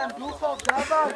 Jan Duchov, dabei!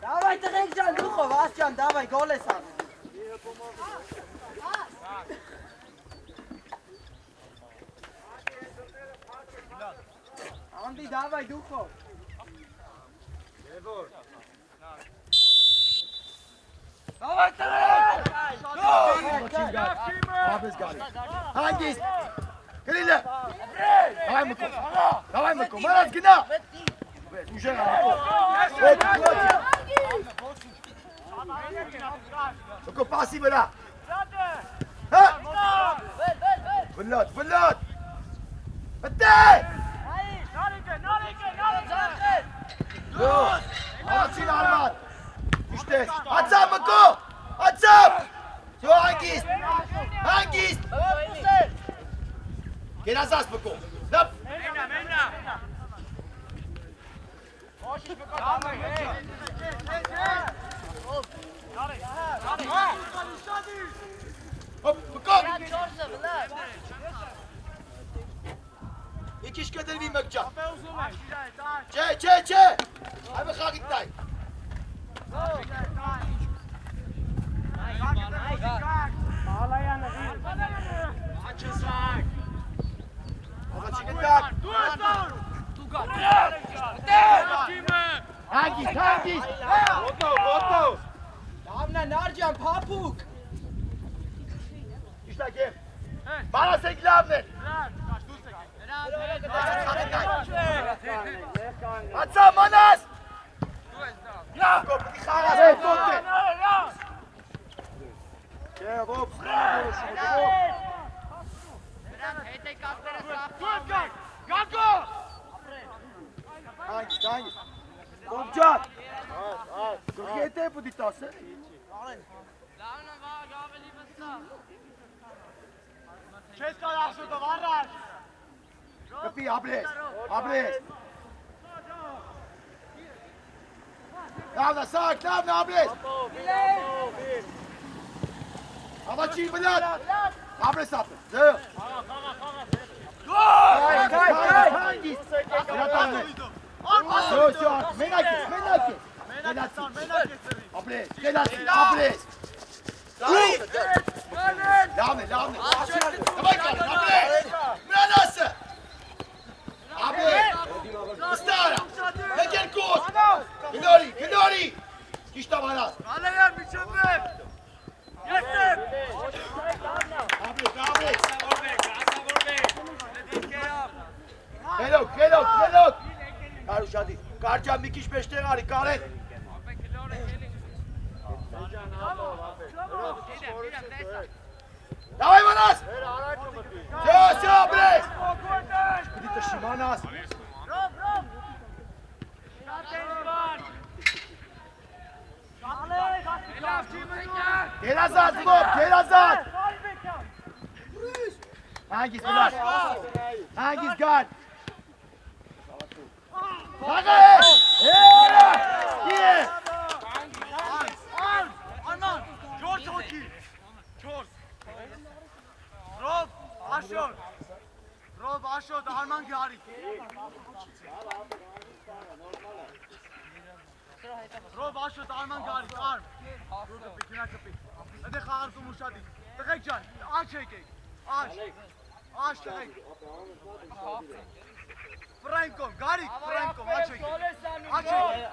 Давай, direkt Jan Duchov, Jan, давай, gole sam. Andi, давай, Duchov. Давай, Hangis! Grille! Давай, Mako! Давай, Mako! Maras, genau! Уже, Mako! Mako, passi là! Verlaat, verlaat! Meteen! Arasın Arman! İşte! Atsam Mako! Atsam! Zo, Hangis! Hangis! Geh das aus, Mako! Lapp! Hop, Mako! İki iş kadar bir Mekcan! Çe! Abi kalk tay! Hangis! Otto! Damna Narjan Papuk! İşte kim? Bana seklavnet! Atsa Manas! Ja! Hey, Tote! Ja, Rob! Hangis! Bobcan! Vergeet even die tassen. Česka našu do Varraš! Kapí, abres! Dávna, sak, abres! Avačí, blad! Abres apre, zeo! Hangis! Zo, menakis! Abres! Davne! Давай, abres! Menası! Abres! Stara! Legel kod! Gidori! İşte bana! Alayan mükemmel! Yeter! Abres! Gelok! Karuş hadi. Karcan bir kiş beşte gari karet. Давай, Manas! Все, Abres! Vidite Šimanas! Gel azad! Hangis Milan? Hangis guard? Hangis! Here! Arman! George çok iyi! George! Rob! Aşağı! Աշոտ, Արման գարի։ Ռոբ Աշոտ, Արման գարի, արմ։ Կպի, կինա կպի։ Ադե խաղարկում ուշադի։ Տղեք ջան, աչ եկեք, աչ տղեք։ Ֆրանկոն, գարիկ, Ֆրանկոն, աչ եկեք, աչ եկեք։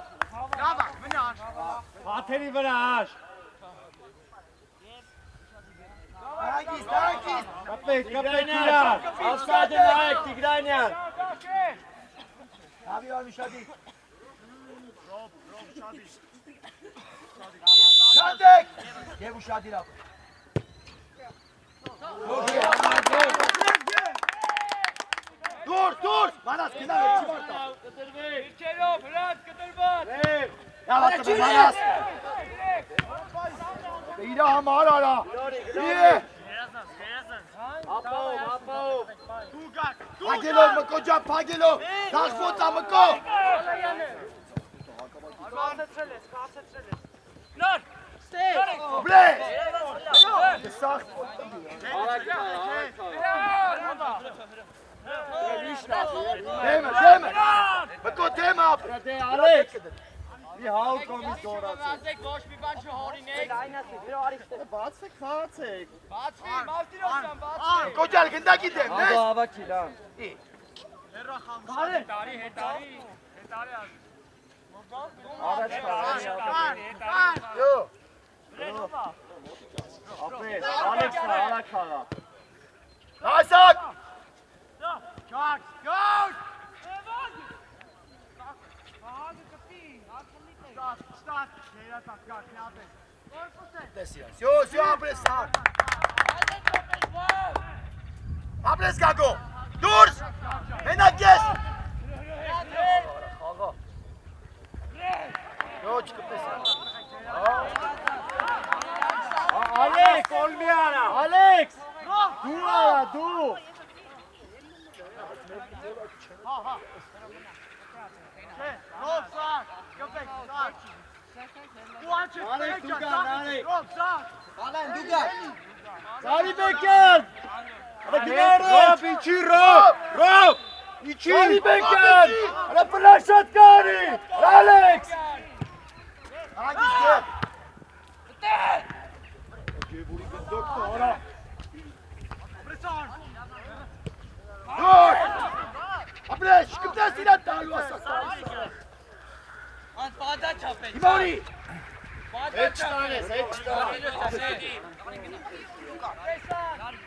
Գավա, մնա աշ։ Հաթերի վրա աշ։ Հագիստ։ Կապեք իրար։ Ասկադը նայեք Տիգրանյան։ Հավի Արմիշադի։ Ռոբ, շադի։ Շադեք։ Եվ ուշադի լավ։ Դուրս, Մանաս, գնա վերջի մարտա։ Իջերով, հրած, կտրված։ Լավ ատը Մանաս։ Իրա համար արա։ Ապով։ Դու գակ, Փագելով մկո ջան, փագելով։ Դախվոց ամկո։ Նոր, Բլե։ Սախ։ Դեմը։ Մկո դեմը ապ։ Դե Ալեքս։ Մի հալ կոմից դորացեք։ վազեք, ոչ մի բան չհորինեք։ Բացեք, խաղացեք։ Բացի, մավտիրոսյան, բացի։ Կոջալ գնդակի դեմ, Անդո նես։ ավակի լան։ Հերրա խամուշ, հետարի ազ։ Առաջ խաղացեք։ Յո։ Ապես, Ալեքսը արագ խաղա։ Հասակ։ Գակ։ Start, հերատակ, գակ, նյատես։ Տեսիաս։ Յո, ապրեսան։ Ապրես գագո։ Դուրս։ Մենակ ես։ Խաղա։ Յո, չկպեսան։ Ալեքս, Օլմի արա, Ալեքս։ Դու արա, դու։ Ռոբ սակ, կպեք, սակ։ Ու աչեք, Ալեքս, դու գան, Ալեքս։ Ռոբ սակ։ Սարի բեկեն։ Ռոբ, իչի Ռոբ։ Իչի։ Սարի բեկեն։ Հրա պլաշատ կարի։ Ալեքս։ Հագիստ դեմ։ Պրեսան։ Դուրս։ Ապրես, շկպտես իրան տալու ասաս։ Անց բադա չապել։ Հիմարի։ Հետ չտանես, հետ չտանես։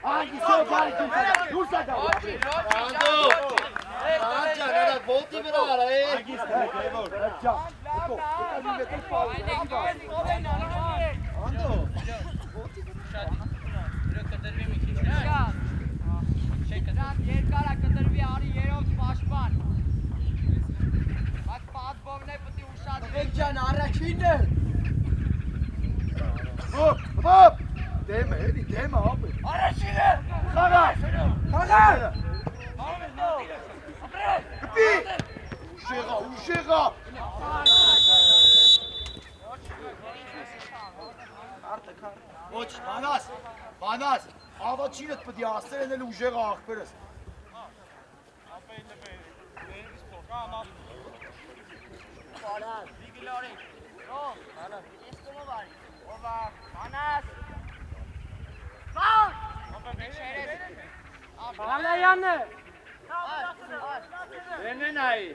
Հագիստ դեմ, բարի դուրս ադա։ Անդո։ Աջան, հրա ոտի վրա արա, Հագիստ դեմ, ջան։ Մկո, կտալի մետր պալու։ Անդո։ Երկարա կտրվի արի երով պաշպան։ Բայց պատվովն է պտի ուշադրի։ Եք ջան, առաջինն է։ Հոպ, դեմը, էլի դեմը ապը։ Առաջին է։ Խաղա։ Կպի։ Ուշեղա։ Ոչ, մանաս, ավաչինըտ պտի ասեր են էլ ուժեղա աղբերս։ Բալայանը։ Ենենայի։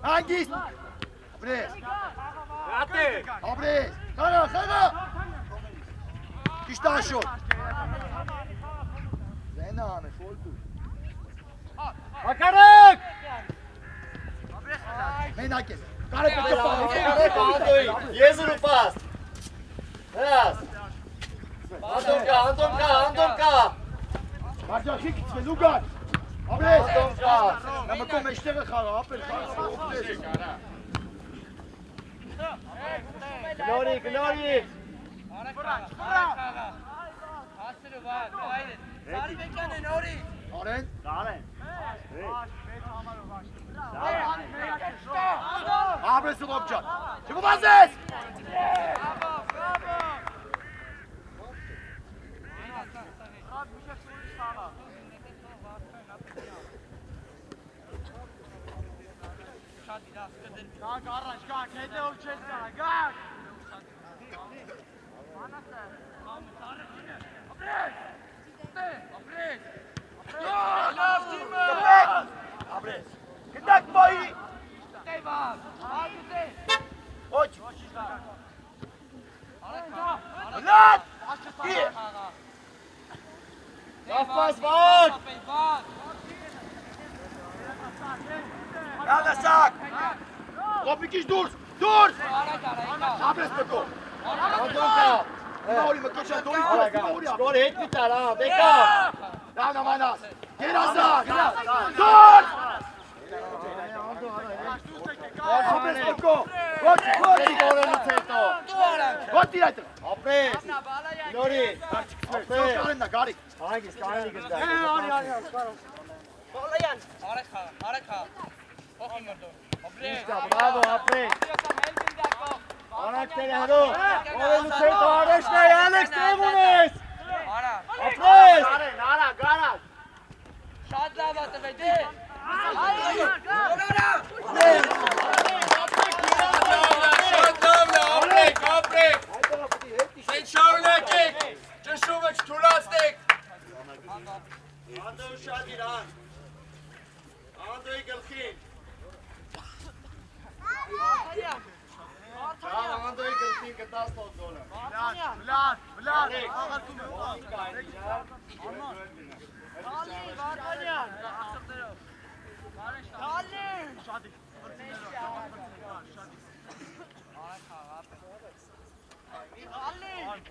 Հանգիստ։ Ապրես, Ատեք։ ապրես, խաղա։ Կիշտ աշոտ։ Զենա անը, շոլտու։ Հակարակ։ Մենակ ես, կարը պետը Հակարակ Անդոյի, եզրու պաստ։ Հրաս։ Անդոմ կա։ Մարջախի կիցվելու գար։ Ապրես, Անդոմ կա։ նամկո մեջտեղը խաղա, ապեր խաղա, ապրես։ Գլորի։ Հասրու վար, այդը։ Սարի բեկան է նորի։ Արեն։ Աբրես ու լոբջան։ Չգուբազես։ Գակ առաջ, գակ, հետևով չես գա, գակ։ Աբրես։ Գտակ բայի։ Ոչ։ Լատ։ Կապաս վար։ Ալասակ։ Կոպիկիչ դուրս, դուրս։ Աբրես մկո։ Անդոնկա։ Մաուրի մկոչա դորի մաուրի։ Դոր հետ մի տարա, դեկա։ Լավնա մանաս։ Գերազակ։ Դուրս։ Աբրես մկո։ Ոչ, ոչ գորելից հետո։ Ոչ դիրայտ։ Աբրես։ Նորի։ Աբրես։ Կարեննա, գարի։ Հագիս, կարելի գնդա։ Արի։ Բալայան։ Արեք խաղ։ Փոխի մրդո։ Աբրես։ Բրավո, աբրես։ Արանքները հրո։ Օրելուց հետո արեշն է, Ալեքս տեղ ունես։ Արա։ Աբրես։ Արա, գարա։ Շատ լավ է տվել դե։ Ապրեք, սեն շարունակեք, ճշումը չթուլացնեք։ Անդոյ շատ իրան, անդոյի գլխին։ Անդոյի գլխին կտաս տոտ գոլը։ Վլադ, աղացում եմ։ Շադի։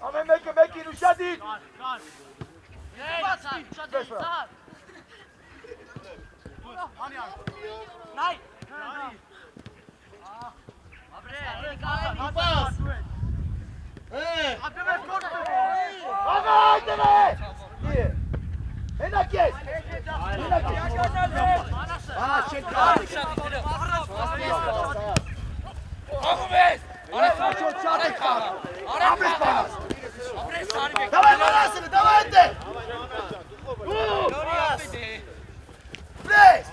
Ամեն մեկը մեկին ու շադին։ Աղա այդև է։ Հենակ ես։ Շենք կարդիկ։ Աղում ես։ Շոտ շատ է կար։ Աբրես բանաս։ Աբրես արի մեկ։ Դավայ բանասը, դավայ ընդ է։ Նորի ասի։ Բրես։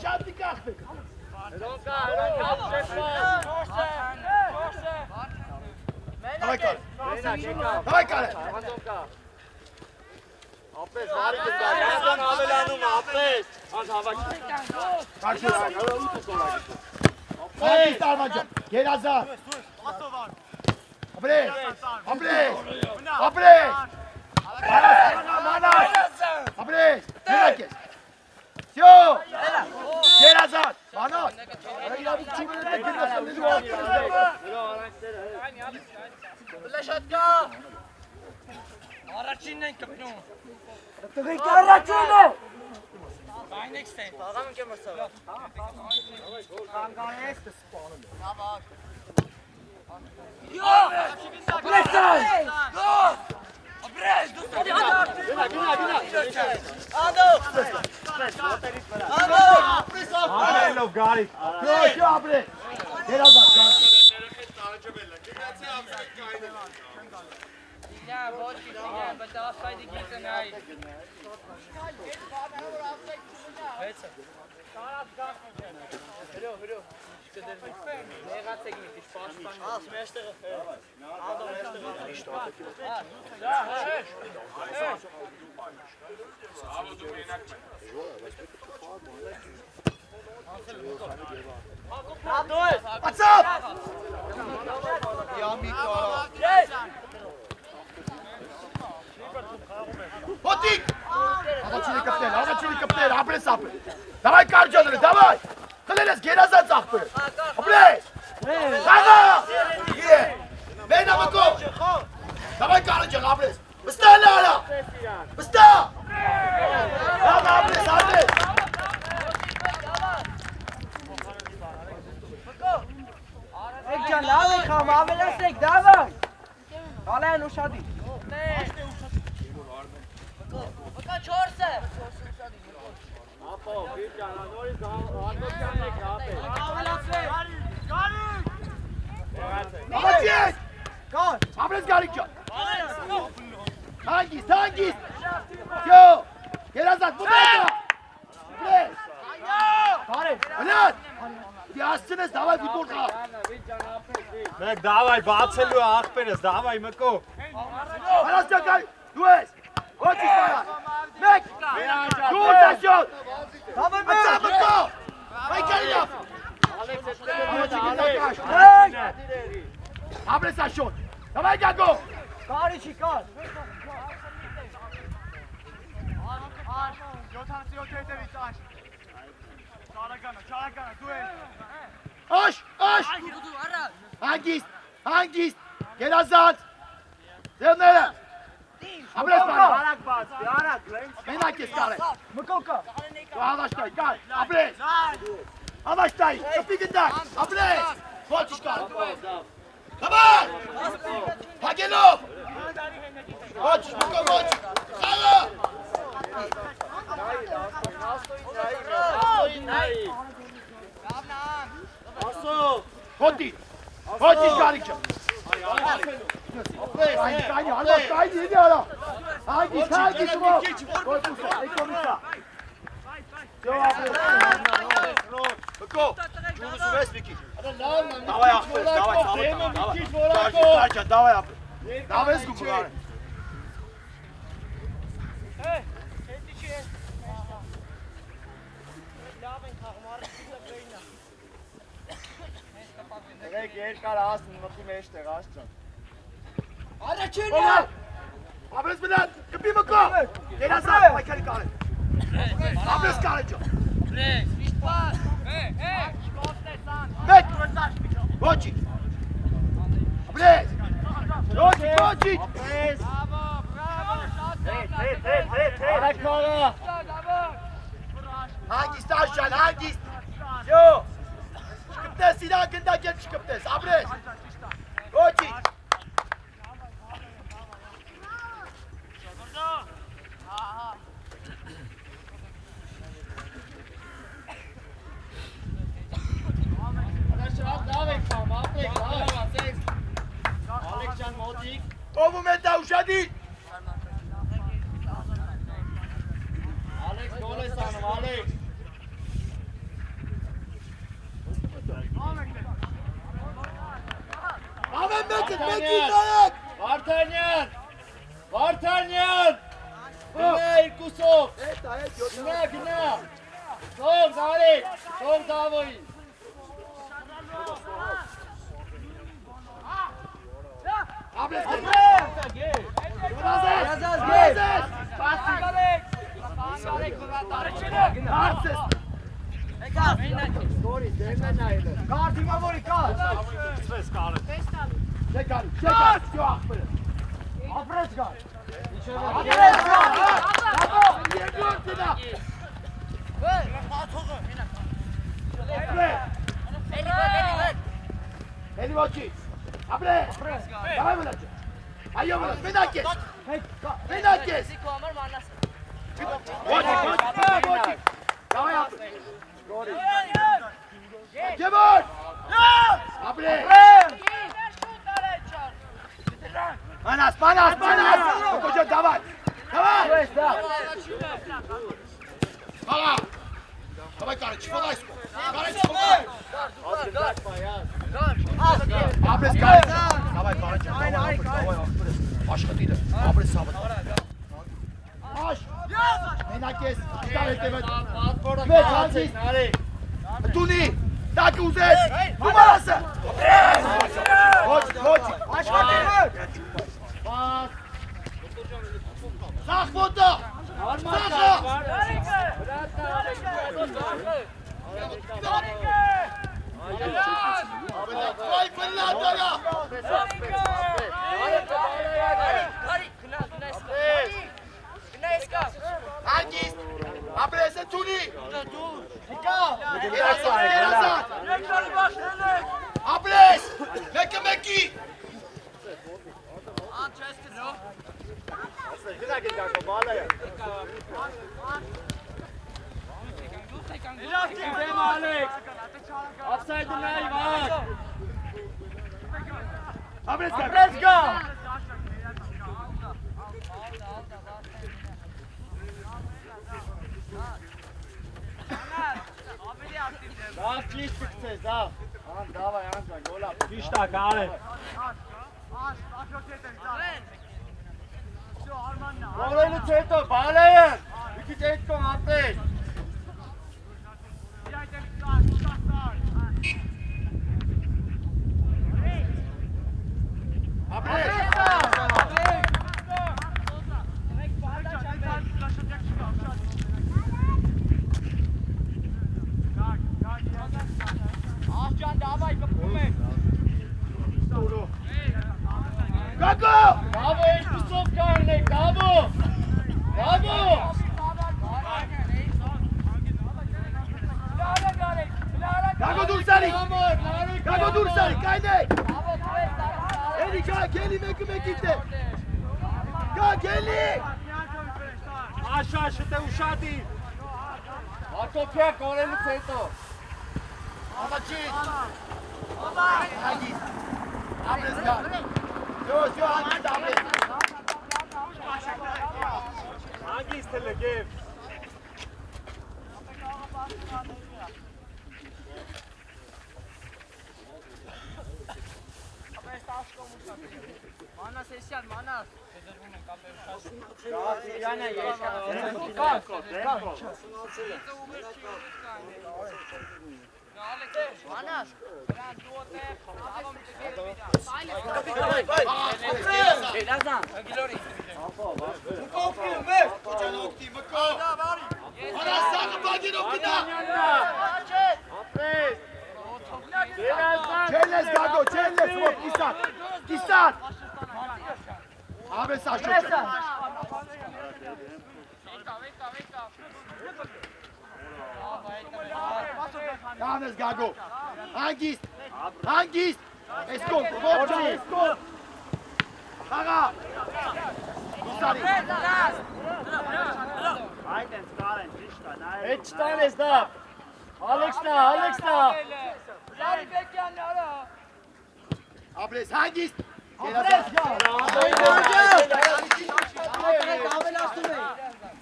Շատ դիկախվեք։ Դավայ կար։ Դավայ կար է։ Ապես, վարի կնդար, անդոն ավելանում, ապես։ Անդ հավաքի։ Կարչուր, Ապրես տարվանջան, գերազար։ Ապրես, ապրես, ապրես։ Մանաս, ապրես, հենակ ես։ Սյո, գերազար, մանաս։ Իրավիք չի մնետ է Բլեշատկա։ Առաջինն են կպնում։ Տղեկ առաջին է։ Բայնեքս է։ Աղամ ենք եմ ըրսավ։ Կանգանես të սպանում է։ Ապրես այ։ Ապրես դու։ Անելով գարիկ։ Քյո ապրես։ Գերազար, գարիկ։ Իլյա, ոչ իլյա, բտա ասայդի գիտը նայ։ Վեցը։ Հրո։ Եղացեք մի քիչ պաշտպան։ Աս մեջտեղը։ Անդո մեջտեղը։ Ացավ։ Հոտիկ։ Աղաչունի կպտել, ապրես ապրես։ Դավայ կարջաները, դավայ։ Խլել ես գերազած աղբեր։ Ապրես։ Աղա։ Իե։ Մենա մկով։ Դավայ կարջան, ապրես։ Վստա լարա։ Վստա։ Աղա ապրես, ապրես։ Եկջան, լավ եք համ, ավելացեք, դավայ։ Հալեն ուշադի։ Ամաչիկ! Ապրես գարիք ճան։ Հանգիստ, հանգիստ։ Յո, երազատ, մուտեկա։ Պրես։ Վնատ, դի ասցնես, դավայ վիպոր խա։ Մեկ դավայ, բացելու աղպերս, դավայ մկո։ Հարաստյա գարի, դու ես։ Ոչի սպարա։ Մեկ, դու ուսաշոտ։ Ացա մկո։ Հայկարի լավ։ Ապրես աշոտ։ Դավայ գագո։ Կարի չի կար։ 77 հետևից աշ։ Չարականը, դու ես։ Աշ, աշ։ Հանգիստ, հանգիստ, երազատ։ Ձևները։ Ապրես պարա։ Արակ բաց, արակ, լենց։ Մենակ ես կար է։ Մկոկա։ Դու հավաշտայի, կար, ապրես։ Հավաշտայի, կպի գնդակ, ապրես։ Ոչ իշկար։ Հաբար։ Հագելով։ Ոչ, մկո ոչ։ Խաղը։ Հոտի, հոտի շկարիք չը։ Կայնի, հալով, կայնի, հինի արա։ Հագիս, հագիս, մով։ Ոչ ուսա, էկոմիսա։ Ձո ապրես։ Մկո, ջունս ուվես մի քիչ։ Դավայ ախպերս, դավայ ցավը, դավայ ապրես։ Դավես գու գուղարը։ Եք երկար ասն մտի մեջտեղ ասճան։ Առաջին է։ Ապրես մնան, կպի մկո։ Երազատ, պայքարի կար է։ Ապրես կար է ջո։ Մեկ, ոչի։ Ապրես։ Ոչի, ոչի։ Ապրես։ Արակ խաղը։ Հանգիստ աշան, հանգիստ։ Յո։ Չկպտես, իրան գնդակ էլ չկպտես, ապրես։ Ոչի։ Ով է դա ուշադիր։ Ալեքս գոլ ես անում, Ալեքս։ Ամեն մեկը, մեկի նայեք։ Վարդանյան, Վարդանյան, գնա երկուսով, գնա, թող Ալեքս, թող Դավոյի։ Ապրես, Կար դիմավորի կար։ Սպես կարը։ չեկարի, չեկարի, չյո աղպերը։ Ապրես կար։ Ապրես կար, երկրորդ դնա։ Էլի ոչի, ապրես, դավայ մնաճը, այո մնաճ, մենակ ես, մենակ ես, ոչի, ոչի, դավայ ապրես, ջևոր, ապրես, մանաս, մանաս, մանաս, կոջը դավայ, դավայ, հաղա, դավայ կարը, չվոլ այս կո, կարը չվոլ, ապրես կարը, դավայ կարը չան, դավայ ապրես, աշխտիրը, ապրես սավը, աշ, մենակ ես, իշտար հետևը, մեկ հանցիս, տունի, տակը ուզես, դու մարասը, ոչի, ոչի, աշխտիրը, սաղ ոտը, սաղը, Ay fırlatara! Hangis? Aprese Tuni! Yerazat! Apres! Meki meki! Güzel gidiyor, bağla ya. Ապրես գա։ Դավ ճիշտ կգցես, դավ։ Ան դավայ անջան գոլա։ Ճիշտ է, կարել։ Գոլելուց հետո բալեին։ Մի քիչ այդ կողմ ապրես։ Գագո! Գավո, ինչպիսով կարն եք, գավո։ Գավո։ Գագո դուրս արի։ Գագո դուրս արի, կայնեք։ Էլի գա, գելի մեկը դե։ Գա, գելի։ Աշա, շտե ուշադի։ Ատոփյա կորելուց հետո։ Ամաչի։ Հագիս։ Ապրես գա։ Yo, հագիս ապրես։ Հանգիստ է լգև։ Մանաս էսյան, մանաս։ Մանաս, դրան դու օտեղ, աղամ Չելես գագո, չելես ոք, կիսատ։ Աբես աշոչը։ Աբես գագո, հանգիստ, էսկոն, որջը, էսկոն։ Հաղա, դուսարի։ Հետ չտան ես դավ։ Ալեքսնա։ Լարի բեկյանն արա։ Ապրես, հանգիստ։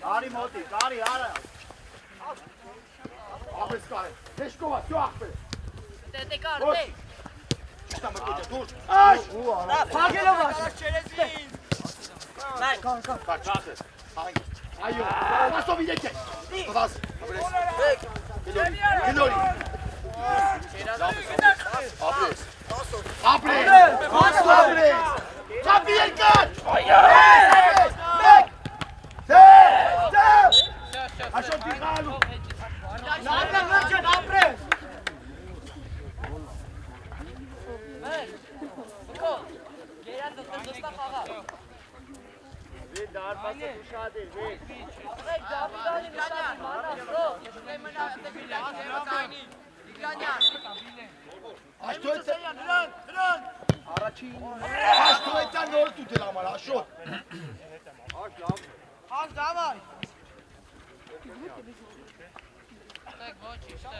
Կարի մոտի, կարի արա։ Ապրես կարը, հեշկովա, սյո աղբեր։ Դե կար, Ոչ։ դե։ Չտա մկոջը, դուր։ Աշ։ Փագելով աշ։ Կաչախը, հանգիստ։ Այո, մասով իրեք է։ Բազ, ապրես։ Գնորի։ Ապրես։ Չապի երկար։ Աշոտ դիղալու։ Գերանդ դստա խաղա։ Վին դարպասը ուշադիր, վին։ Դավիդանի նշանի մանաս, բրո։ Մենակ դեպի Աշտոյցան նոր տուտել համար, աշոտ։ Հաղ դավայ։ Տեք ոչ իշտե։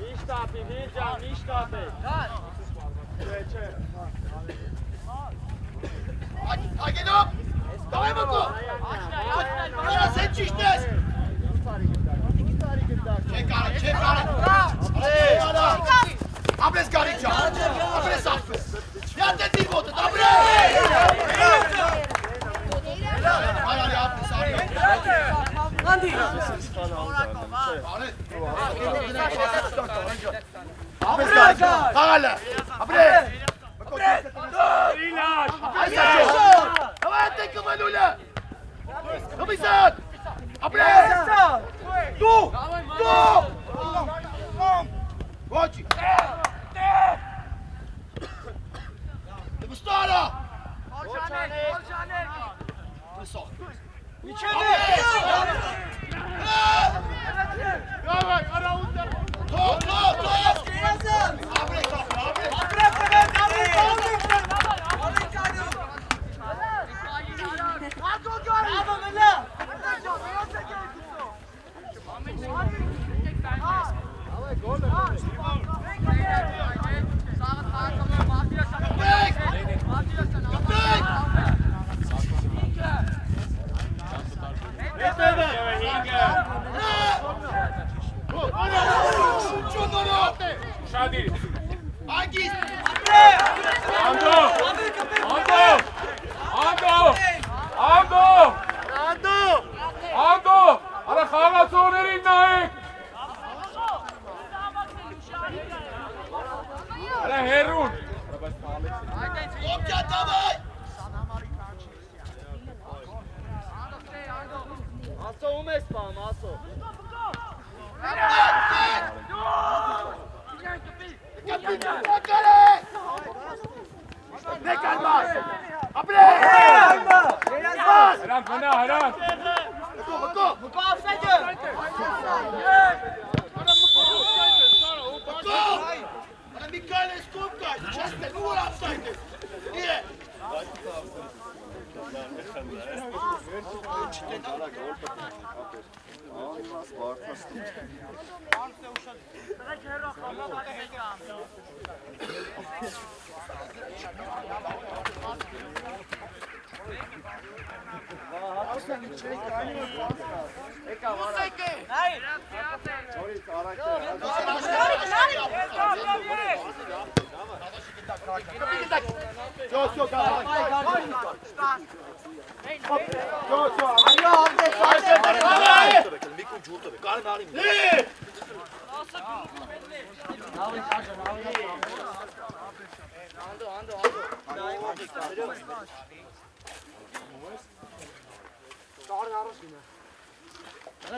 Իշտապի, վիրջան, իշտապի։ Ագենով, դավայ մկո, կարաս հետ ճիշտես։ Չեք արը, ապրես գարիք ճան, ապրես աղբեր, յատ է դիվոտը, ապրես։ Այարի ապրես, Անդի։ Ապրես գարիք, խաղալը, ապրես։ Իլաշ։ Այս աշոտ, հավա ետեք կմենուլը, կմիսատ, ապրես, դու, ոչի, դվստարա, վսող, թող, ապրես, Շադի։ Ագիս։ Անդո։ Արա խաղացողներին նայեք։ Արա հերուն։ Օբջա դավայ։ Ասո ում ես պամ, ասո։ Հրանտ մնա, հրանտ։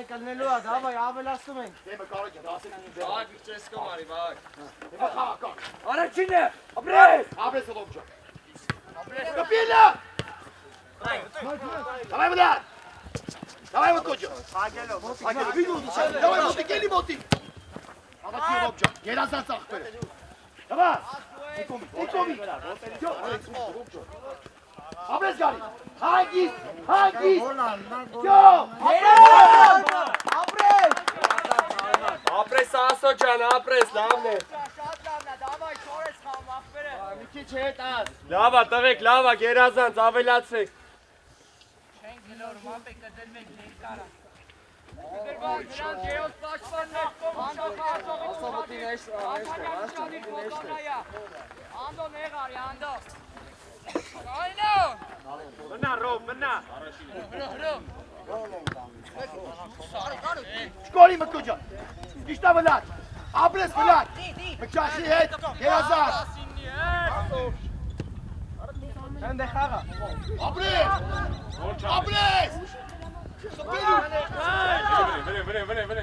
Կլնելու է, դավայ, ավելացնում ենք։ Բաղ, չես կոմարի, բաղ։ Առաջինն է, ապրես։ Ապրես ոլոմջա։ Կպիլը։ Давай вдар. Давай вот кучу. Агело, виду, давай вот кели моти. Авати ոլոմջա։ Երազած ախպերը։ Давай. Եկոմի։ Ապրես գարի։ Հագիս։ Յո։ Ապրես ասո ջան, ապրես, լավն է։ Շատ լավն է, դավայ, չոր ես խաղում, ախպերը։ Մի քիչ հետ աս։ Լավ է, տղեկ, լավ է, գերազանց, ավելացեք։ Չենք գնոր, մապ է կդել մենք ներկարա։ Դրված նրանց երոս պաշտպաններ կողմ Ասո մտի նեշ, Անդո նեղարի, անդո։ Այնո։ մնա, ռով, մնա։ Շկոլի մկուջա։ Իշտա վլատ։ Ապրես վլատ։ Մկճաշի հետ, երազած։ Հենց է խաղա։ Ապրես։ Ապրես։ Սպիրու։ Վրե։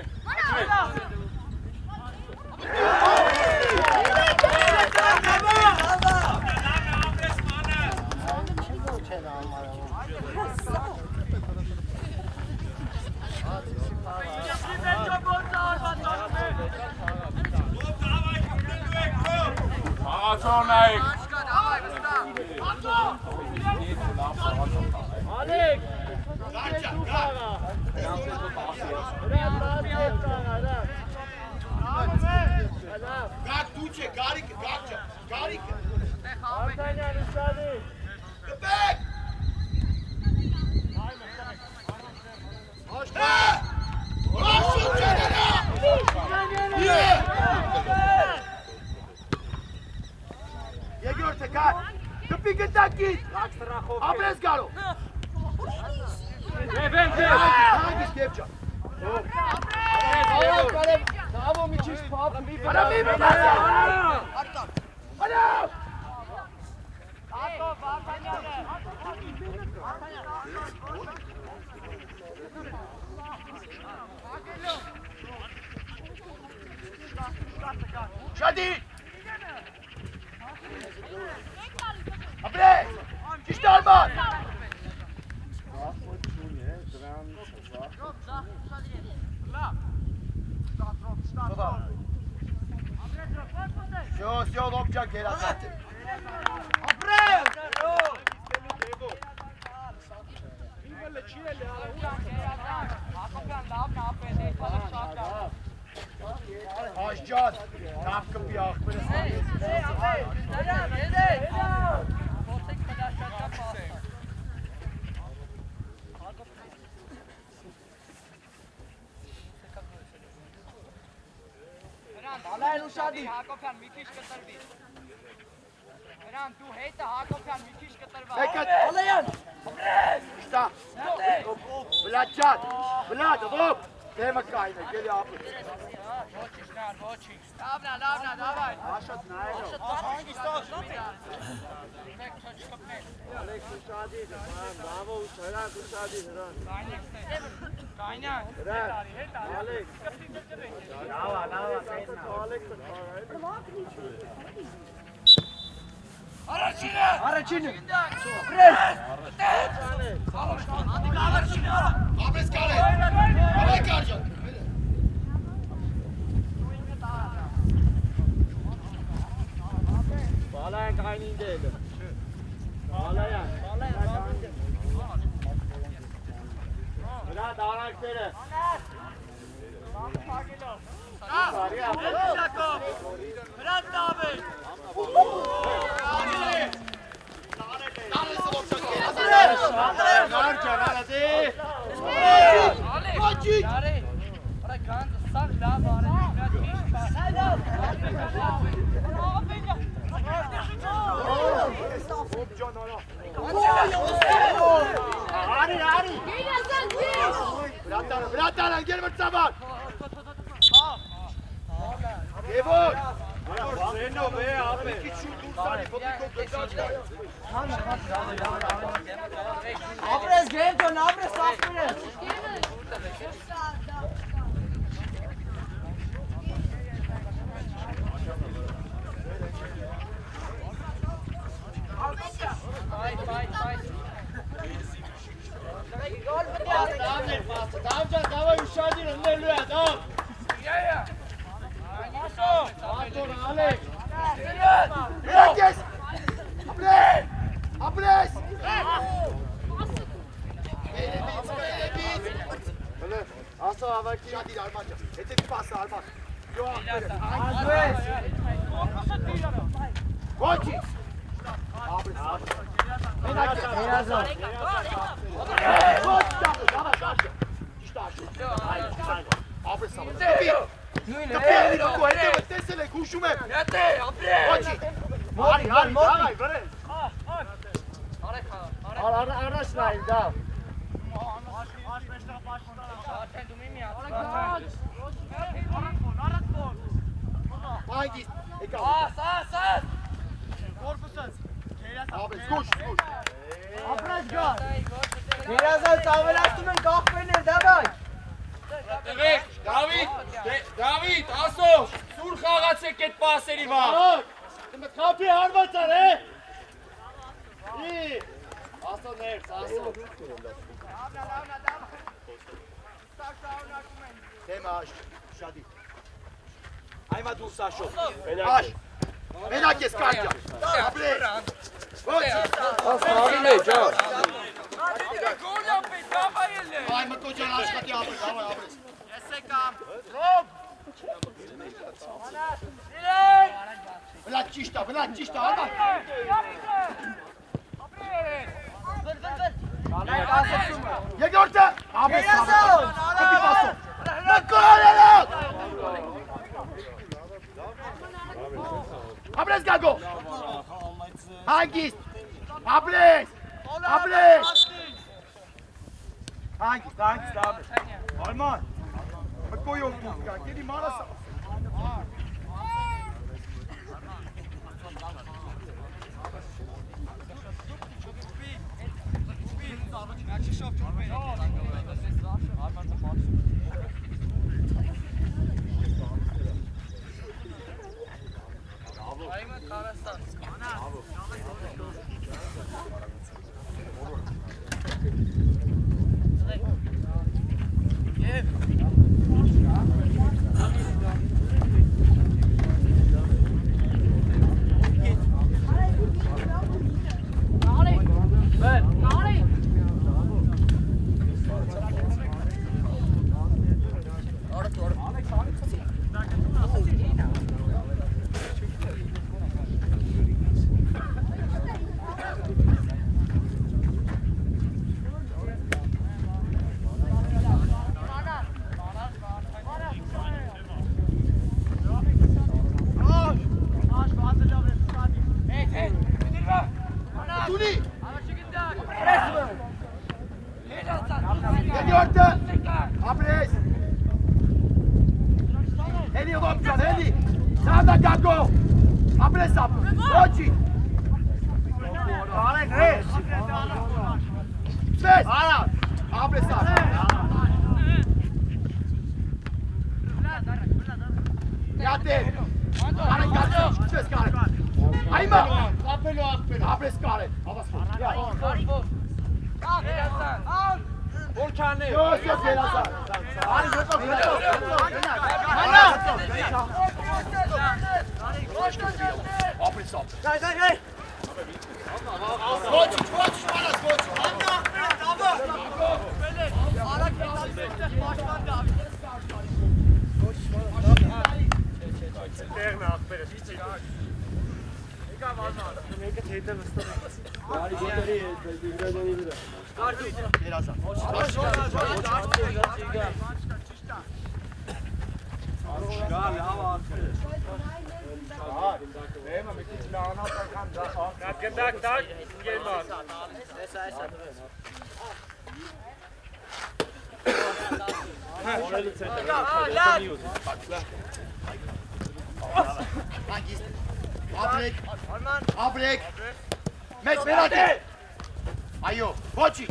Աղացող նայեք։ Գակ դուչե, գարիկը, գարիկը։ Արտանյան ուսանի։ Կպեք։ Աշու չեներա։ Երկրորդը կար։ Կպի գտակից։ Ապրես գարո։ Հագիս կեպջա։ Դավո մի քիչ փափ մի Արա մի մտացի։ Արա։ Ատո, Վարդանյանը։ Շադի։ Ապրես։ Ճիշտ արման։ Всё, лобчак, երազած։ Ապրես։ Աշջան, թավ կպի աղբերս։ Ալայր ուշադիր Հակոբյան մի քիչ կտրվի։ Նրան դու հետը Հակոբյան մի քիչ կտրվա։ Ալայան։ Շտա։ Բլաչատ։ Բլադ, ոп։ Դեմը կայն է, գելի ապուր։ Ոչինչ նար, ոչինչ։ Լավնա, դավայ։ Աշատ նայել։ Եք չկպնել։ Ալեքս ուշադիր, բավո ուշարակ ուշադիր հրան։ Կայնյան։ Հետ արի։ Ալեքս։ Լավա, Ալեքսը Առաջինը։ Ապրես կարե։ Ավայ կարջան։ Բալայան կայնին դելը։ Բալայան։ Վրա դարանքները։ Վրան տավեր։ Գարջան, արադի։ Ալե, արա գանձը սաղ լավ արել, նա ճիշտ Արի։ Վրատան, անգել մրծավար։ Եվոր։ Սենով է, ապե։ Քիչ շուտ դուրսանի, փոքրիկով գծած կա։ Ապրես գենտոն, ապրես ապրես։ Դավջան, դավայ ուշադիր ըննելու է, դավ։ Ատոր, Ալեք։ Երակ ես։ Ապրես։ Ասո ավակի։ Շադիր արմաճը, հետև պասը արմատ։ Յո աղբերը։ Ոչի։ Ապրես։ Մենակ ես։ Ոչ դավը, դավը։ Ապրես ամեն։ Կպի իրոքու, հետևը տեսել եք, հուշում եմ։ Եթե, ապրես։ Ոչի։ Արի, դավայ, վրեն։ Առաջ նայր, դավ։ Արդեն դու մի Պայգիս, եկավ։ Աս։ Ապրես, գուշ։ Ապրես գար։ Երազան ծավելացնում են կախվեներ, դավայ։ Դավիթ, ասո, սուր խաղացեք այդ պասերի վաղ։ Խապի հարված ար, Ասո ներս, ասո։ Դեմը աշ, շադի։ Այմա դուրս աշով։ Աշ, մենակ ես կարջա։ Ապրես։ Ոչի։ Ասարի մեջ, Այմա կոջան աշխատի ապրես, ավայ ապրես։ Ես եկամ։ Վլադ ճիշտա, արմա։ Երկորդը, ապրես, կպի պասով։ Նկորելոտ։ Ապրես գագո։ Հանգիստ, ապրես։ Հանգիստ, ապրես։ Արման, մկոյով դուք կա, գերի մանասա։ Heli Robcan, heli! Sada Gago! Apre sap! Oči! Alek, hej! Sves! Apre sap! Jate! Alek, Gago! Sves kare! Ayma! Apre skare! Volkan'ı. Yok, Gelazar! Apre sap! Abrek! Met Menate! Ayo, Kochi!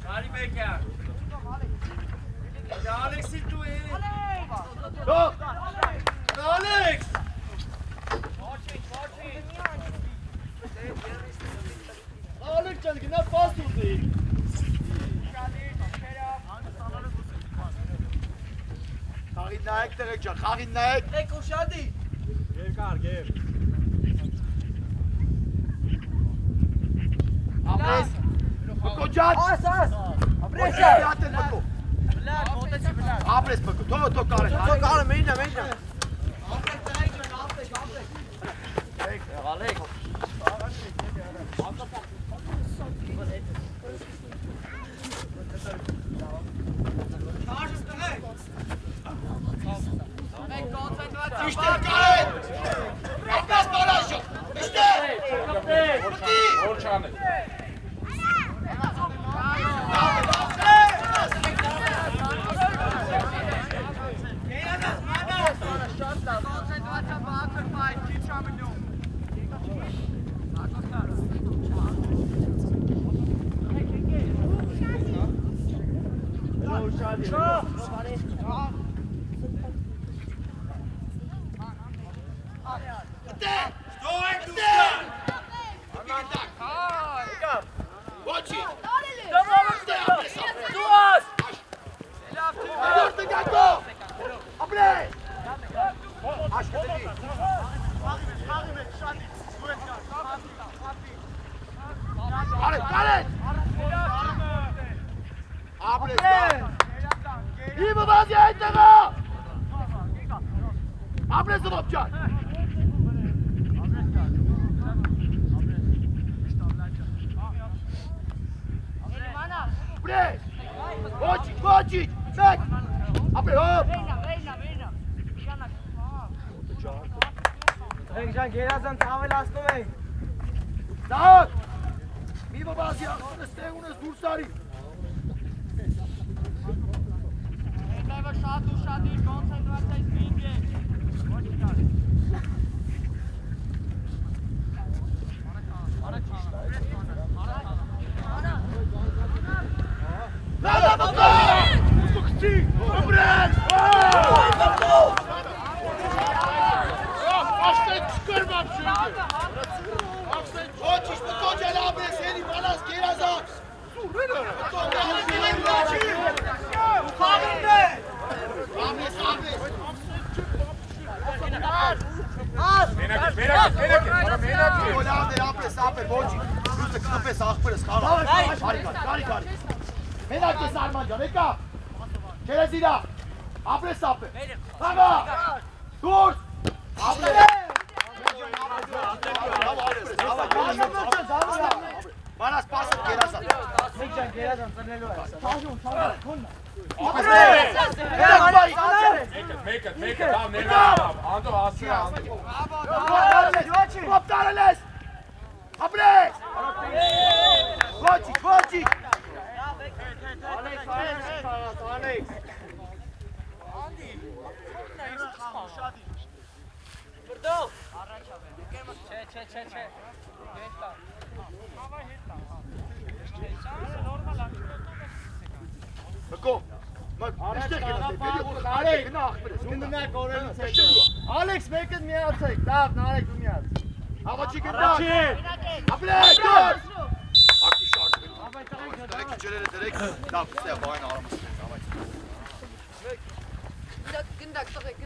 Sari Beker. Alex zit toe in. Go! Alex! Alex can gina pas tuttu. Xarin Naik Terekcan, Xarin Naik! Ey Koşadi. Apres! Kocan! As. Abrek! Apres, to kare! Meinja. İşte kare! Apres barajı! İşte! Volkan'ı. Kočić! Ček! Apre, hop! Rekcan, Gelazan tave lasno me. Dağıt! Mimo bazı ste unes dursari! Nada bakalım! Kukti! Obraz! Aşkın çıkarmam şimdi! Kočić, pokođa labre, sedi manas, Gelazar! Menake Sarmancan, eka! Çerezina! Apre sape! Haga! Dur! Apre! Մանաս պասը գերազան։ Մեջան գերազան ծնելու է։ Թաժուն, քոննա։ Մեկ, լավ, ներվավ, անդո հասցրա, անդո։ Պապտարել ես։ Ապրես։ Ոչի։ Չէ։ Մկո։ Այստեղ գնա ախպերես։ Գնա կորելից հետո։ Ալեքս մեկը միացեք, լավ, Նարեկ դու միաց։ Աղաչի գնա։ Ապրես, գոլ։ Ակի շարժվել։ Դրեք ջրերը դրեք։ Լավ, ստեղ բան արամս։ Գնդակ, տղեկ։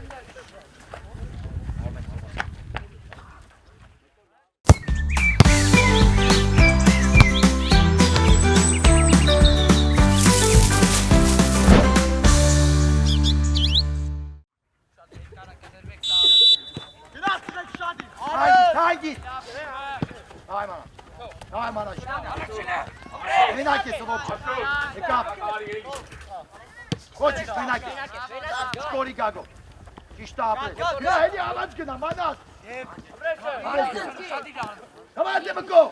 Հանգիստ։ Այ մանա։ Մենակ ես ողջ։ Եկավ։ Ոչի, մենակ ես։ Սկորի գագո։ Ճիշտ ապրես։ Գնա, հելի ավանց գնա, մանաս։ Հավատ է մկո։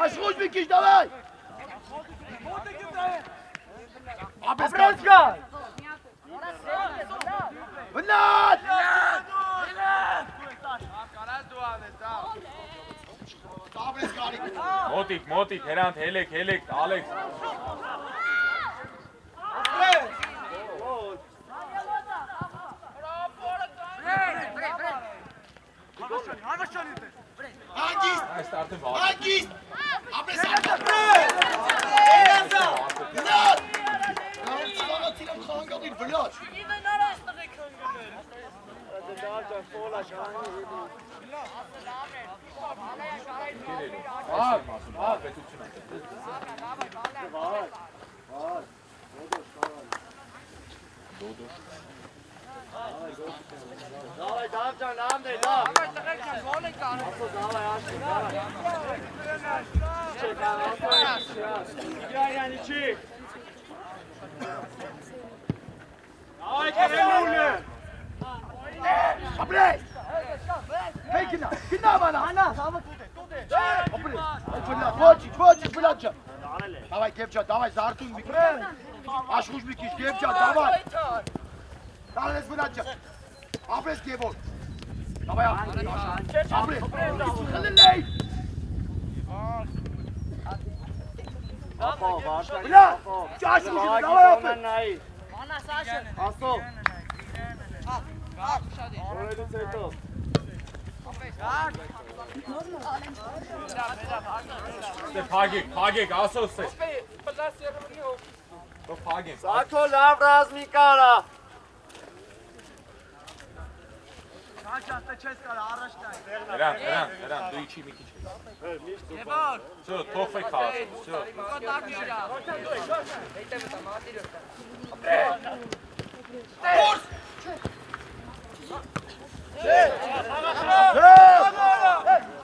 Աշխուշ մի կիշ, դավայ։ Ապրես գա։ Վնատ։ Մոտիկ, հերանդ, հելեք, Ալեքս։ Հանգիստ։ Ապրես Davay, Davcan, namne, dav. Ապրես։ Հեյ գնա մանա։ Ana, savı tude. Ապրես։ Ոչի, բլաճա։ Davay, Kevcan, davay, Zartun bir kişi. Aşkuş bir kişi, Kevcan, davay. Davay, bırakca. Apres Kevol. Davay, apres. Khalilay. Bırak. Aşkuş, davay, apres. Mana Sasha. Aso. Şadi. Orayı çeto. Փագեք, ասոս է։ Դու փագեք։ Սակո լավ ռազմի կարա։ Քաչաստը չես կարա առաջ տա։ Հրան, դու իջի մի քիչ։ Եվոր։ Всё, թողեք խաղը, всё։ Կոտակ շիրա։ Հետո մտա մատիրը։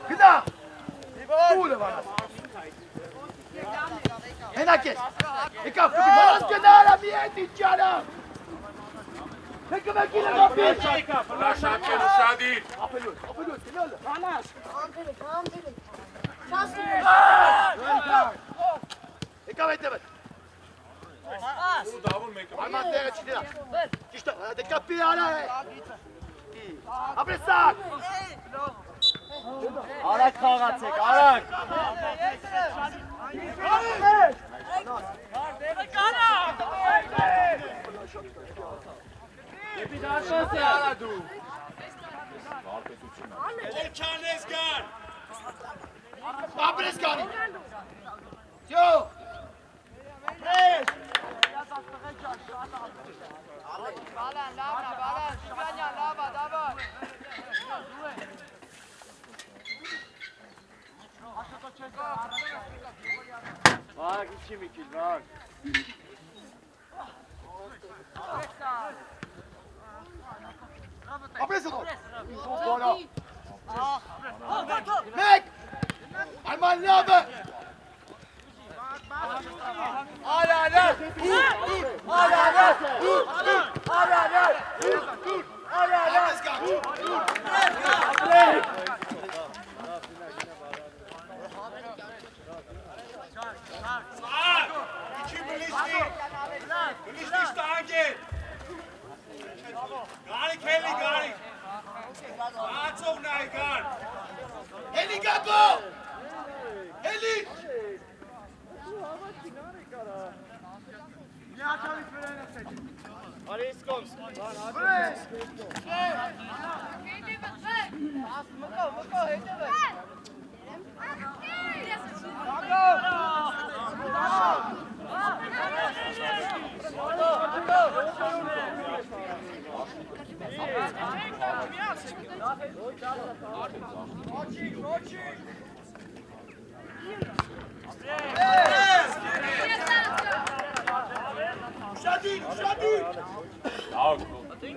Գնա։ Ուլը վանաս։ Հենակ ես։ Եկավ, մանաս գնարա մի հետ իջարա։ Մեկը մեկինը գապիր։ Լաշակեն շադի։ Ապելոս, գնալը։ Մանաս։ Եկավ հետևդ։ Ու դավուր մեկը։ Արման տեղը չի դրա։ Ճիշտ է, դե կապի արա է։ Ապրեսակ։ Արագ խաղացեք, արագ։ Դաշոս է արա դու։ Ապրես գանի։ Յո։ Balan, balan. Şivanya, lava, dava. Bak içim ikil, bak. Ապրես ողջ։ Բոլո։ Մեկ։ Արման լավը։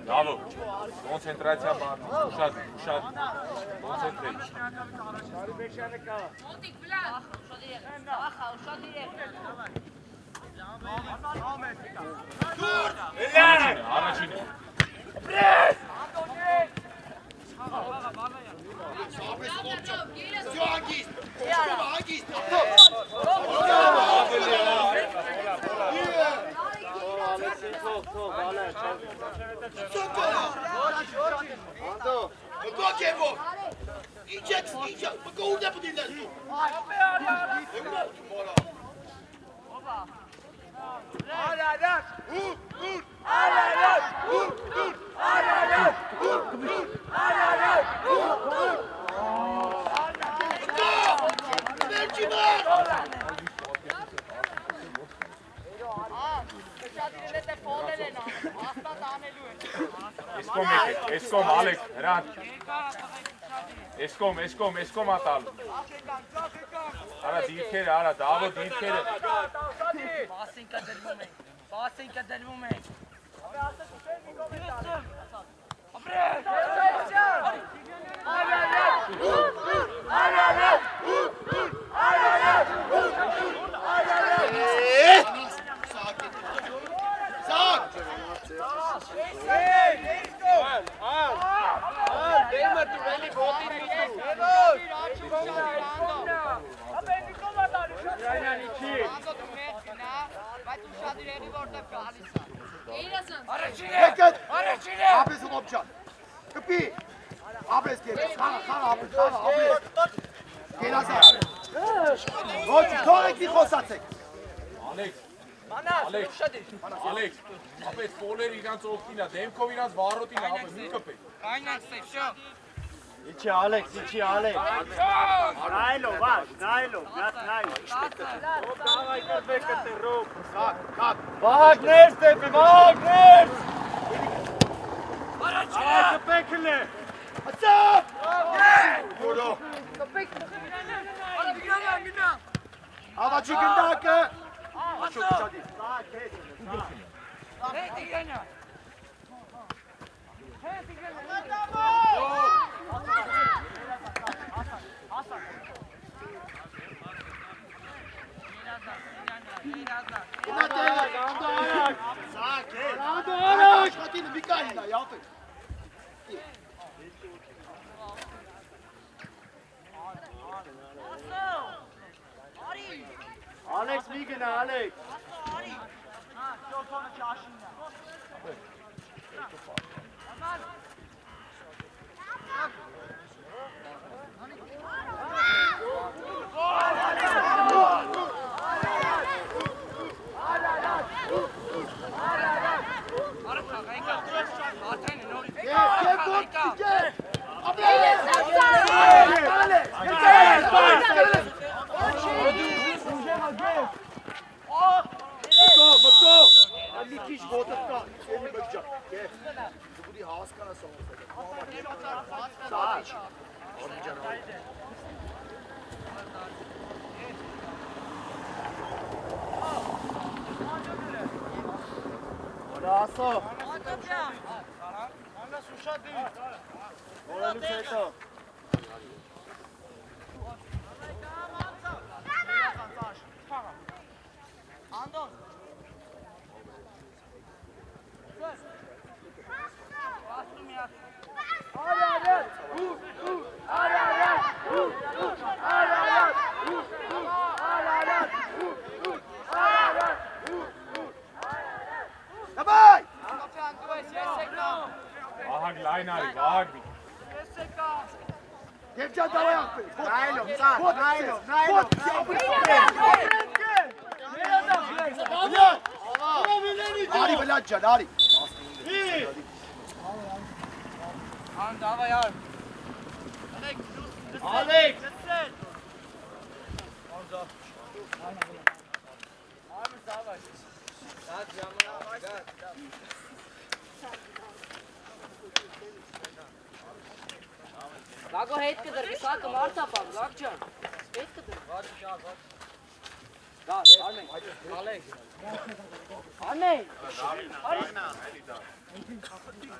Bravo. Koncentrația bani. Ușat. Concentrate. Arăcine. Escom, Alex, Ran. Escom atal. Ara dītkere, ara Davo dītkere. Passing կդրվում ենք։ Ապրես ողջ։ Կպի։ Ապրես կեր։ Խաղ ապրես։ Գերազար։ Ոչ, թողեք մի խոսացեք։ Ալեքս, ապետ ֆոլեր իրանց օգտինա, դեմքով իրանց վառոտինա, ապետ մի կպեք։ Կայնանք սեշո։ Իչի Ալեքս։ Նայլով, նայլով։ Դավայ կրբեկը տերով։ Խաղ։ Վահագներ ստեպի, Վահագներ։ Կպեքն է։ Հացավ։ Որո։ Ավաչի գնդակը։ Աշոք շադի։ Շատին վիկայինա, յապը։ Ալեքս մի գնա, Ալեքս։ Ասո։ Որոնց հետո։ Давай! Վահագ լայն արի, Վահագ։ Девчат, давай ախպեր։ Նայելով, ծան, նայելով, Արի վլադ ջան, արի։ An, давай, Arm. Ալեքս, Լագո հետ կդր, կսակը մարդապան, լագ ջան, հետ կդր։ Դա, Արմեն, Ալեք։ Արմեն,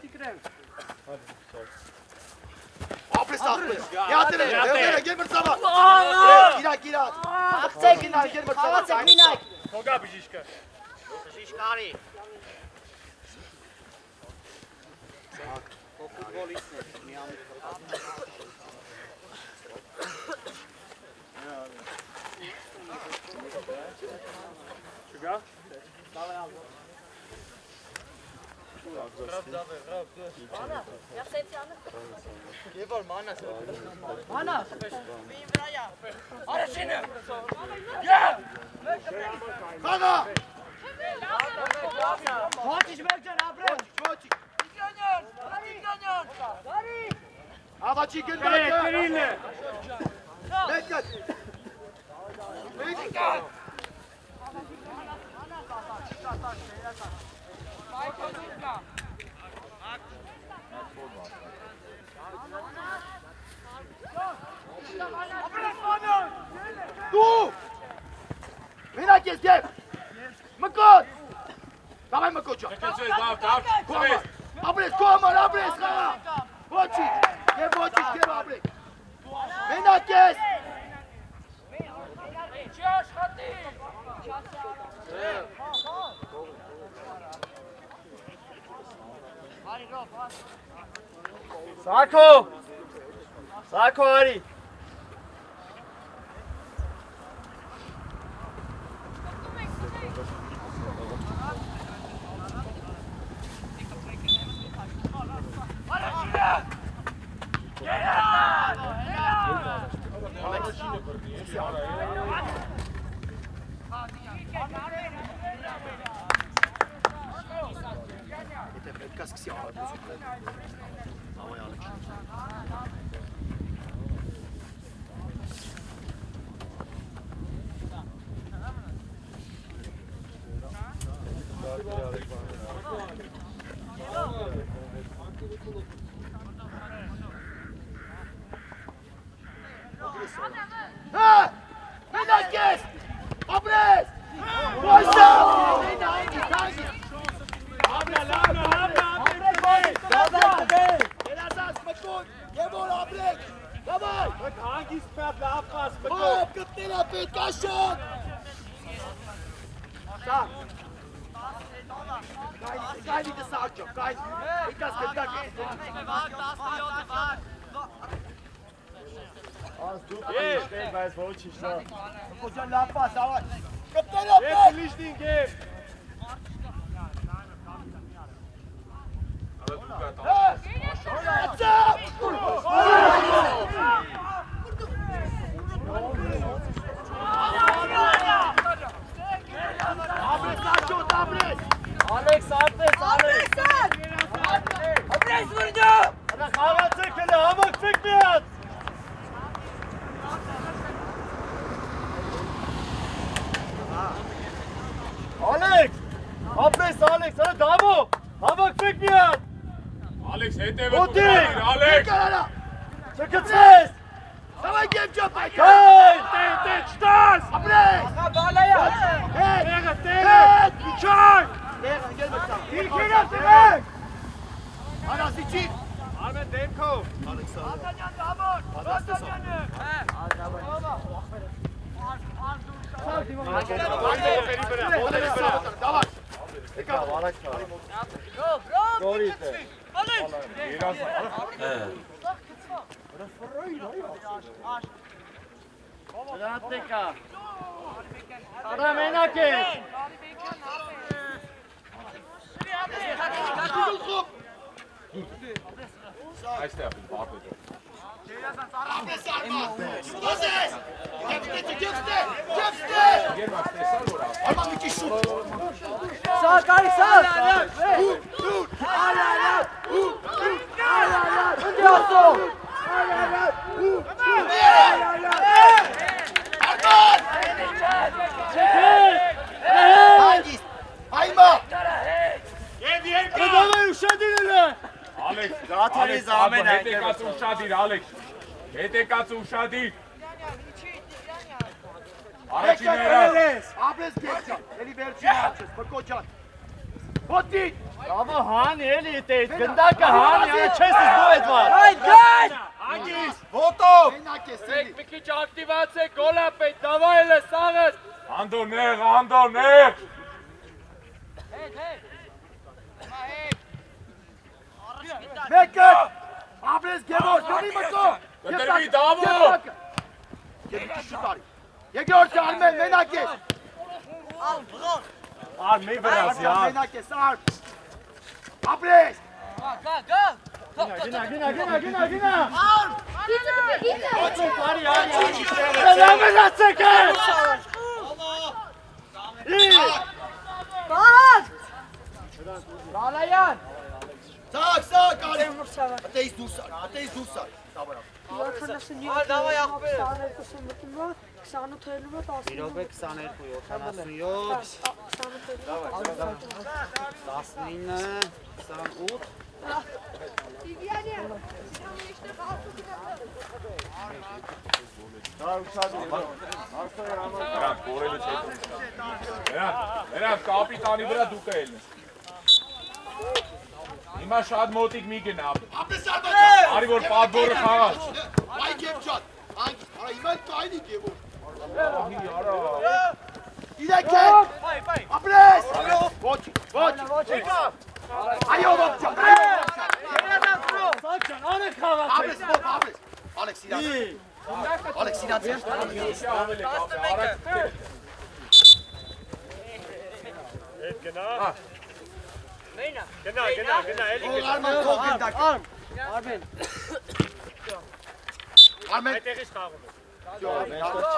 տիկրեմ։ Ապրես ախպեր։ Յատեր է, գեր մրցավա։ Իրակ, իրակ։ Աղցեք մինայք, խաղացեք մինայք։ Թողա բժիշկը։ Չգա։ Մանաս։ Արաշինը։ Խաղա։ Ոչիչ մեկ ջան, ապրեմ։ Ոչի։ Տիգանյան։ Բարի։ Ավաչի գնդակը։ Կրիլը։ Մեկը։ Մեկը։ Դու։ Մենակ ես գեվ։ Մկոտ։ Давай մկոտ ջան։ Դավ, Կոմար, ապրես, կոմար, ապրես, խաղա։ Ոչի, և ոչի, և ապրեք։ Մենակ ես։ Չի աշխատի։ Սակո։ Սակո արի։ Եթե պետք է սկսի արագություն։ Ավայ Ալեքս։ Հա! Մենակ ես! Ապրես! Ոյսա! Երազած մկոտ, և որ ապրեք, դավայ! Հանգիստ պետ լավ պաս Հոպ, կպտելա պետք աշոտ! Շան! Կայնի դսա արջով, կայն, իկաս կտակ է։ Աս դու պիշտեն, բայց ոչիշ նա։ Մկոջան լավ պաս, ավայ։ Կպտելա Ես պետք! լիշնին գև։ Ալեքս, ապրես, Ալեքս։ Ապրես վրդո։ Հələ խաղացեք հələ, համակցեք միած։ Ալեքս, ապրես, Ալեքս, հələ դամո, համակցեք միած։ Ալեքս հետևը Ոտի։ Ալեքս։ Չկծես։ Давай գեմ ճապայք։ Հայ, տե, չտաս։ Ապրես։ Բալայա։ Տեղը, տեղը, իչայ։ Եղը, գել մտա։ Իրքինը ծվեք։ Անասիչի, Armen Demkov. Այստեղ բարձր։ Գերմաս տեսար որ Արման մի քիչ շուտ։ Սա կարի սա։ Հանգիստ։ Այմա։ Ալեքս, Գաթարիզ ամեն հետ եկած ուշադիր, Ալեքս։ Հետ եկած ուշադիր։ Առաջիները։ Ապրես գերջան, էլի վերջին աչես, բկո ջան։ Ոտի։ Bravo Han eli teit. Gնդակը Han յանը չես զգու այդ վար։ Այդ գայ։ Հանգիստ, ոտով։ Մենակ ես էլի։ Մի քիչ ակտիվացեք, գոլ է պետք, դավայ էլ է սաղը։ Անդոններ։ Մեկը։ Ապրես գևոր, ջանի մկո։ Կտրվի Դավո։ Գերջի շուտ արի։ Եկորդ Արմեն, մենակ ես։ Armi biraz ya. Մենակ ես, արմ։ Ապրես։ Gina. Լալայան։ Սակ, արի։ Ատեիս դուրս արի, Դավայ։ Դավայ ախպեր։ Նրանց կապիտանի վրա դուք ելնես։ Հիմա շատ մոտիկ մի գնա։ Ապրես Արմեն։ Արի որ պատվորը խաղաց։ Այ գերջան, հանգիստ, արա հիմա կայնի գևոր։ Իրեք է։ Ապրես։ Ոչ։ Այո, ողջան, Ապրես, Ալեքս իրան։ Ալեքս իրան։ Gina, eli gina. Արման քով գնդակ։ Արմեն։ Արմեն։ Այդտեղից խաղում է։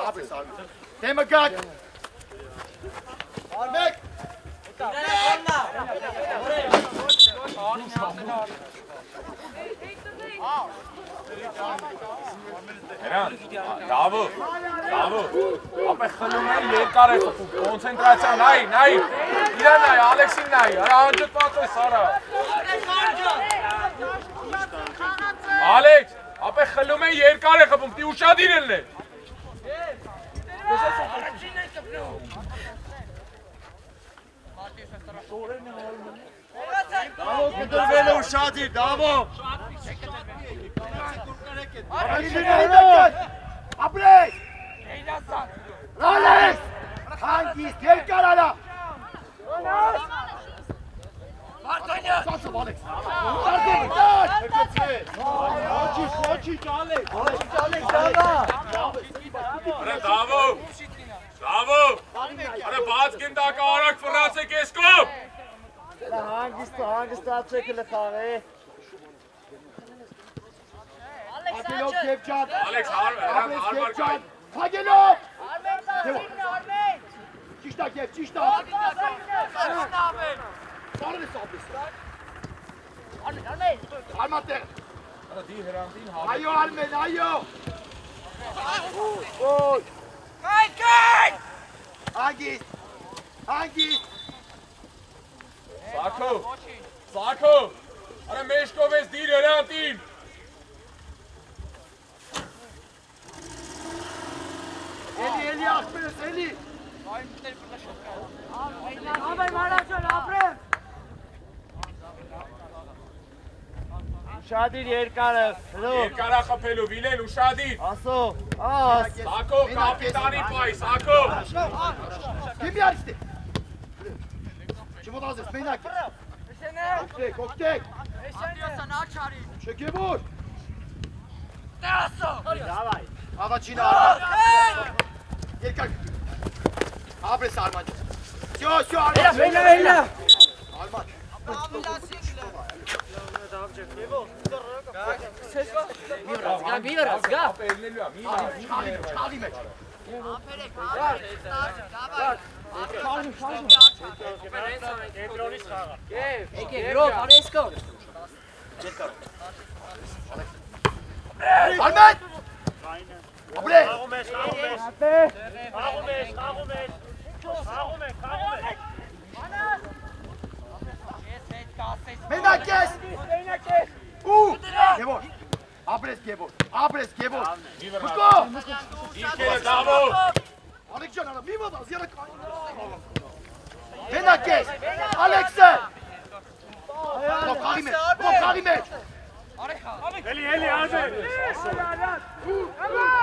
Ապրես Արմեն։ Դեմը գակ։ Արմեն։ Նրանց, Դավո, ապե խլում են երկար է խփում, կոնցենտրացիա, նայ, իրան նայ, Ալեքսին նայ, արա անջտված ես, արա։ Ալեքս, ապե խլում են երկար է խփում, պիտի ուշադիր ելնե։ Դավո կտրվել է ուշադիր, Դավո։ Ապրես։ Ալեքս։ Հանգիստ, երկար արա։ Սացով Ալեքս։ Ոչիչ, Ալեքս։ Արա Դավո, արա բաց գնդակը արագ ֆռացեք ես կողմ։ Հանգստացեք լխաղե։ Ակելով գերջան։ Ալեքս, Ապրես հարմար գերջան։ Հագելով։ Արմեն։ Ճիշտ է գեջ, ճիշտ է։ Բարև ես ապրես։ Արման տեղ։ Արա դի հրանտին հա։ Այո Արմեն, այո։ Հանգիստ։ Սաքո, արա մեջքով ես դիր հրանտին։ Էլի աղբերս, էլի։ Ամեն մարաջան ապրեմ։ Ուշադիր երկարը, Երկարա խփելու, Վիլեն, ուշադիր։ ասո, աս, Սակո, կապիտանի պայ, Սակո։ Kim yarıştı? Kim o da hazır? Meynak. Oktek, oktek. Çeki vur. Hava Çin'e Arman. Gel kalk. Abres Arman. Şu Arman. Arman. Գա, գա։ Ապերնելու է, մի Çağırayım et. Եկեք, գրով, արեսկո։ Arman. Abres. Meynak kes. Gebor. Abres Gebor. Abres Gebor. Fıko. İlk kere Davo. Alexcan ana bir vada ziyara kay. Meynak kes. Alex'e. Bak Karim'e. Bak Karim'e. Eli, hadi. Arman.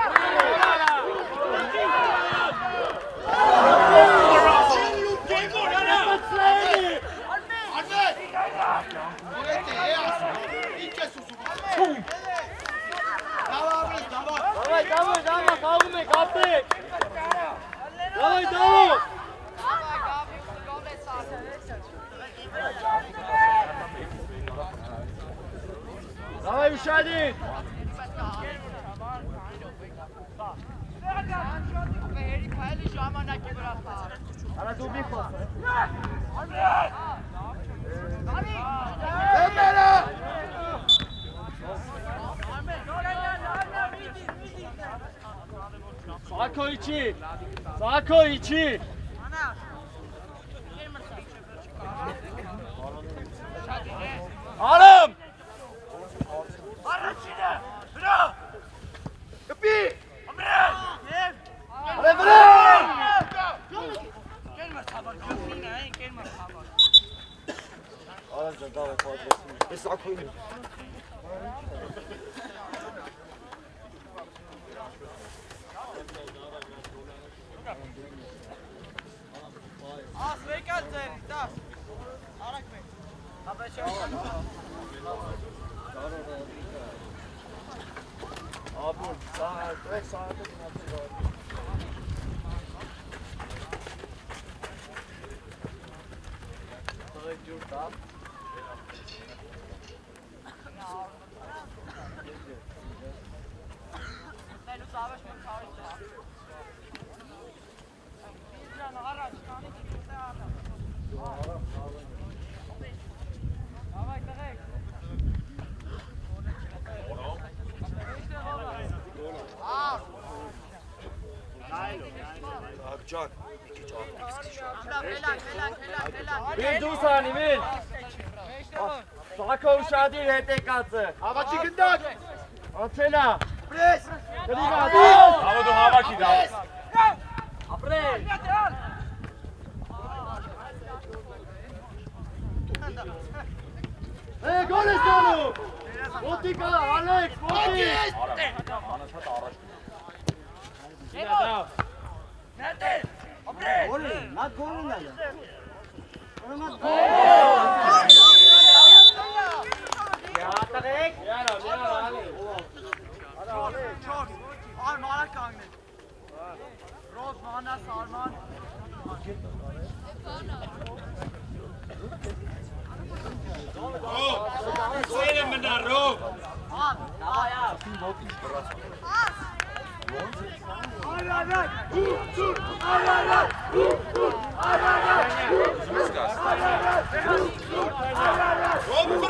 Burete eas. İlk kez susu. Dava Abres dava. Davay, kavgım et, kapı. Davay, davay. Davay, uşadir. Ana dur bir pas. Emre. Sako içi. Sako içi. Arım. Kapı. Can. Bir dur saniye bir. Sako uşadir HTK'sı. Hava çıkındak. Antena. Pres. Klimat. Davo do hava ki Davo. Ապրել։ Գոլ է ստանում։ Ոտի կա, Ալեքս, ոտի։ Անընդհատ առաջ։ Armana kangnet. Roz mana sarman. Söyle bana Ro.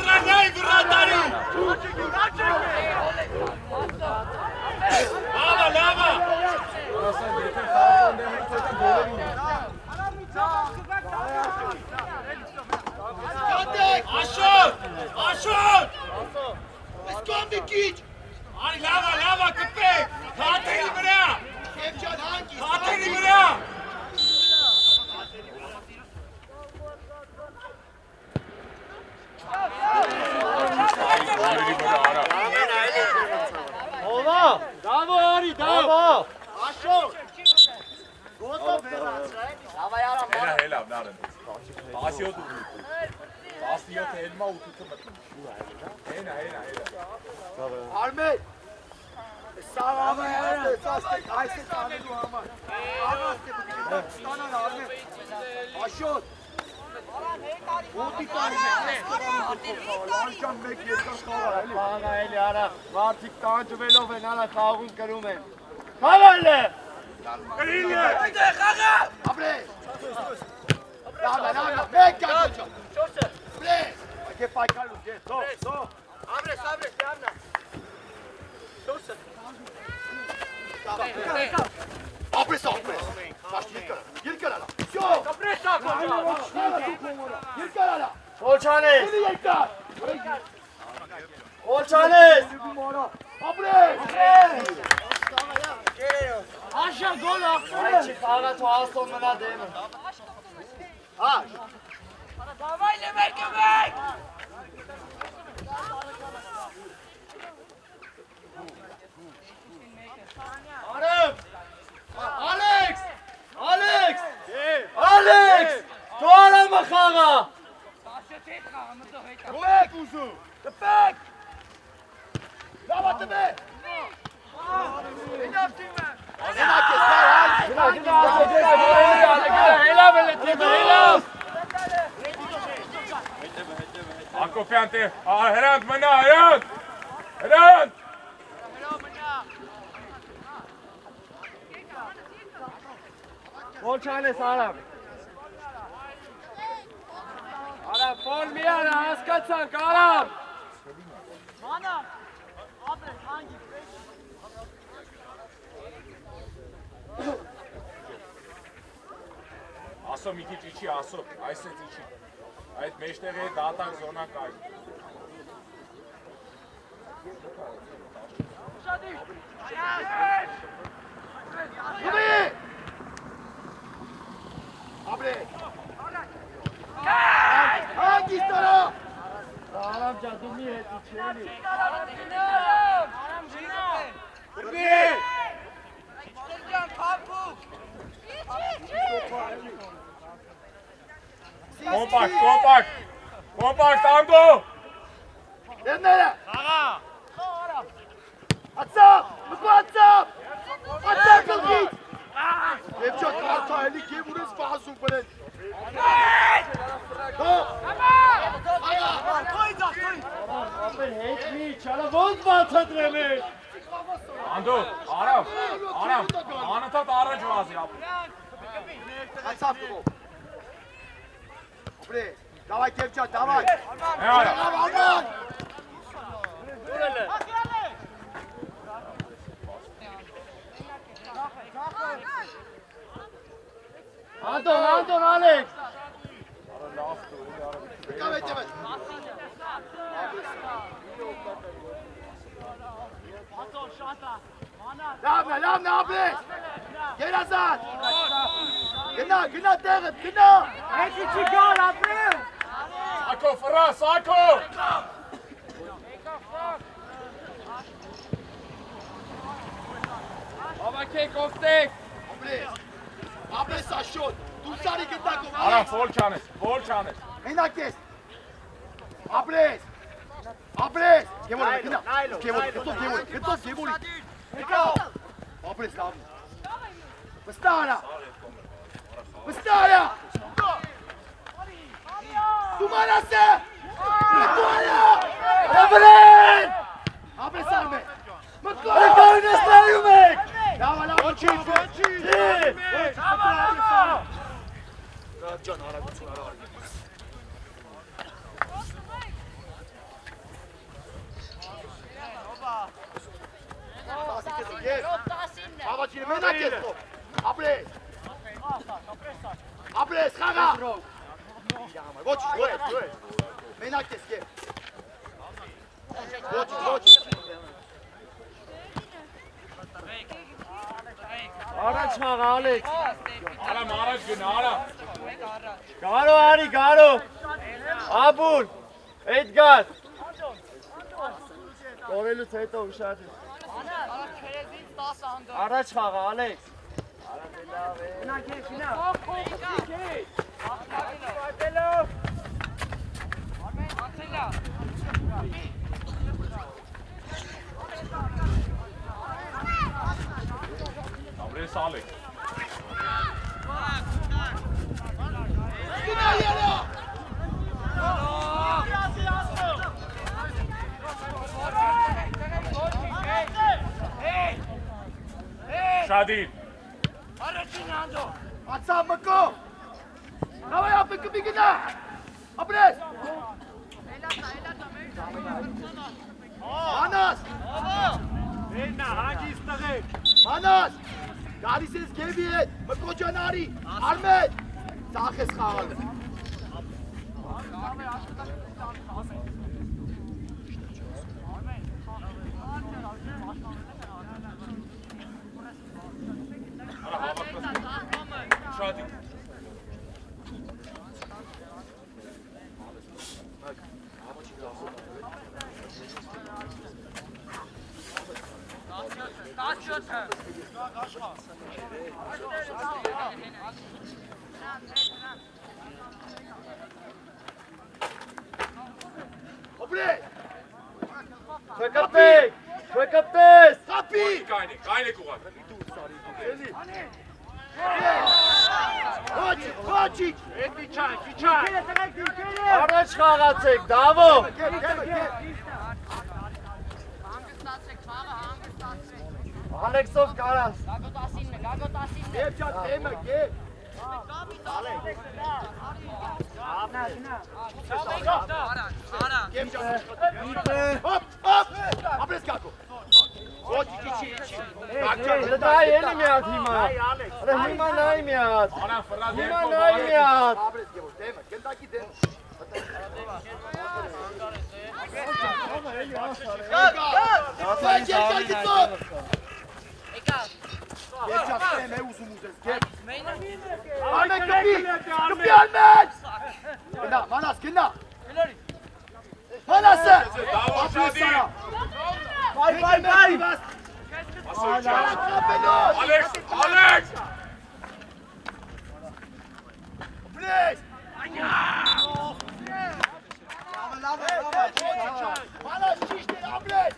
Vranaj, vratari! Lava, lava! Aşut! Aşut! Eskondikic. Ay lava, lava, köpek! Hatayı buraya! Kevcan hangi? Hatayı buraya! Ալերի վրա Bravo! Aşağı! Gota veracak. Հելա, նարն։ 17 ու 17 elma ու 8-ը մտնում։ Հենա։ Armet! Sağ ayse tanıdı ama. Armet. Aşağı! Ոտի տանի Անջան մեկ երկար խաղա էլի Խաղա էլի արա Մարդիկ տանջվելով են արա խաղում կրում են Խաղա էլի Կրին է Խաղա Ապրե Լավա մեկ կակոչա Ապրե Ակե պայքալու գե Սո Ապրես յաննա Սոսը Ապրես Երկար ալա Շո Ապրես Երկար ալա Խոչանես Խոչանես Ապրես Աշա գոլ ախտորը Չի խաղա թո ասոն մնա դեմը Աշ Դավայ լեմեկը մեկ Արև Ալեքս Ալեքս Դու արամը խաղա Գուեք ուզու Դպեք Լավա տմե Ակոպյան տեղ, հրանտ մնա, հրանտ Խոչանես արամ Արամ, ֆոն մի արա, հասկացանք, արամ Մանա, ապրես, հանգի Ասո մի քիչ իչի, ասո, այս էց իչի Այդ մեջտեղ է դատակ զոնակ այ Ուղի Ապրես Հանգի ստորա Արամ ջան, դու մի հետ իչի էլի Արամ Կոմպակտ, անդո Դերները Ացավ, մկվացավ Ացավ կլգից Եվ չա կարթա էլի գև ուրես վազում բրեն Ապեր հետ մի, չալա ոնց բացատրեմ է Անդո, արավ, անըթատ առաջ վազի Ացավ կողով Ապրե, դավայ կևչա, դավայ Արման Անդոն, Ալեքս Կավ հետ եվետ Լավն ապրես Երազատ Գնա տեղըտ, գնա Հետ իչի գալ, ապրես Սակո, ֆրա, սակո Ավակեք, ովտեք Ապրես աշոտ, դու սարի գտակով Արա, ֆոլ չանես Մենակ ես Ապրես Գևորի, գնա Գծով գևորի Ապրես լավն Վստահանա Դու մանաս է Ապրեն Ապրես արմե Մկորը նստայում եք Լավա Ջան, արագություն արա Հավաչին մենակ ես թող Ապրես, խաղա Ոչ, մենակ ես կև Ոչ Առաջ խաղա, Ալեքս Արամ, առաջ գնա, արա Գարո արի, գարո Աբուլ, Էդգար Կորելուց հետո ուշադիր Քերեզից 10 Առաջ խաղա, Ալեքս։ Ամրես Ալեքս։ Շադին։ Ացավ մկո։ Նավայ ապը կպի գնա։ Ապրես։ Մանաս։ Մանաս։ Գալիս ես գևի հետ, մկո ջանարի, արմետ։ Ծախ ես խաղալը։ Շադին։ Ապրես։ Չկպտես, խապի։ Կայնեք ուղակ։ Ոչիչ, առաջ խաղացեք, դավո։ Ալեքսով կարաս։ Գագո 19-ն է։ Եվ ճատ թեմը, եվ։ Հոպ, ապրես կակո։ Ոչիչ, իչի։ Դա էլի միատ հիմա։ Հիմա նայ միատ։ Հիմա նայ միատ։ Ապրես կեվոր, թեմը, գնդակի թեմը։ Երջակ տեմ է ուզում ուզես, գետ։ Արմեն կպի, կպի արմեն։ Գնա, մանաս, գնա։ Մանասը, ապրես սարա։ Բայ։ Ալեքս, Ալեքս։ Ապրես։ Մանաս, ճիշտ են, ապրես։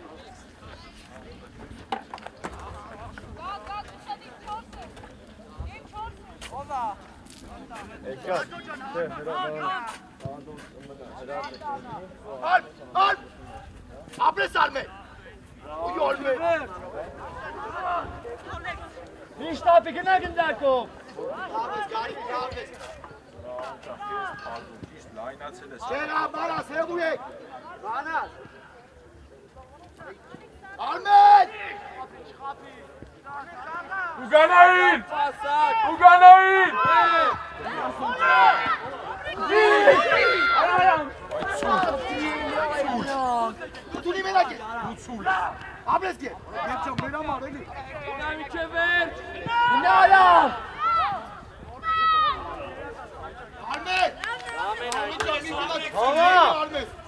Արմ, ապրես արմեն։ Ուի ոլմեն։ Ինչ տապի գնա գնդակով։ Ապրես, գարի, ապրես։ Լայնացել ես։ Չեղա, մանաս, հեղու եք։ Մանաս։ Արմեն։ Ուգանային։ Ուգանային։ Տունի մենակ է։ Ապրես գեր։ Երջան, մերամար, էլի։ Նայամ։ Արմեն։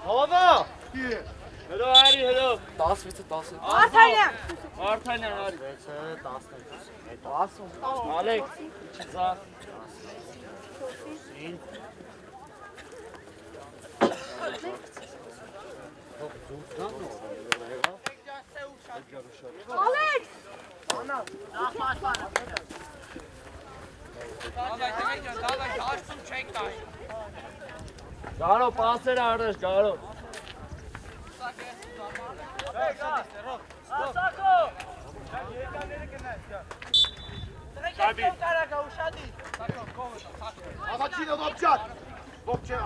Հովա։ Հլո, արի, հլո։ 16-10։ Արթանյան։ Արթանյան, արի։ 10։ Ալեքս, չզա։ Ալեքս։ Գարո, պասերը արդեշ, գարո։ Աղաչինը ողջատ, ողջա,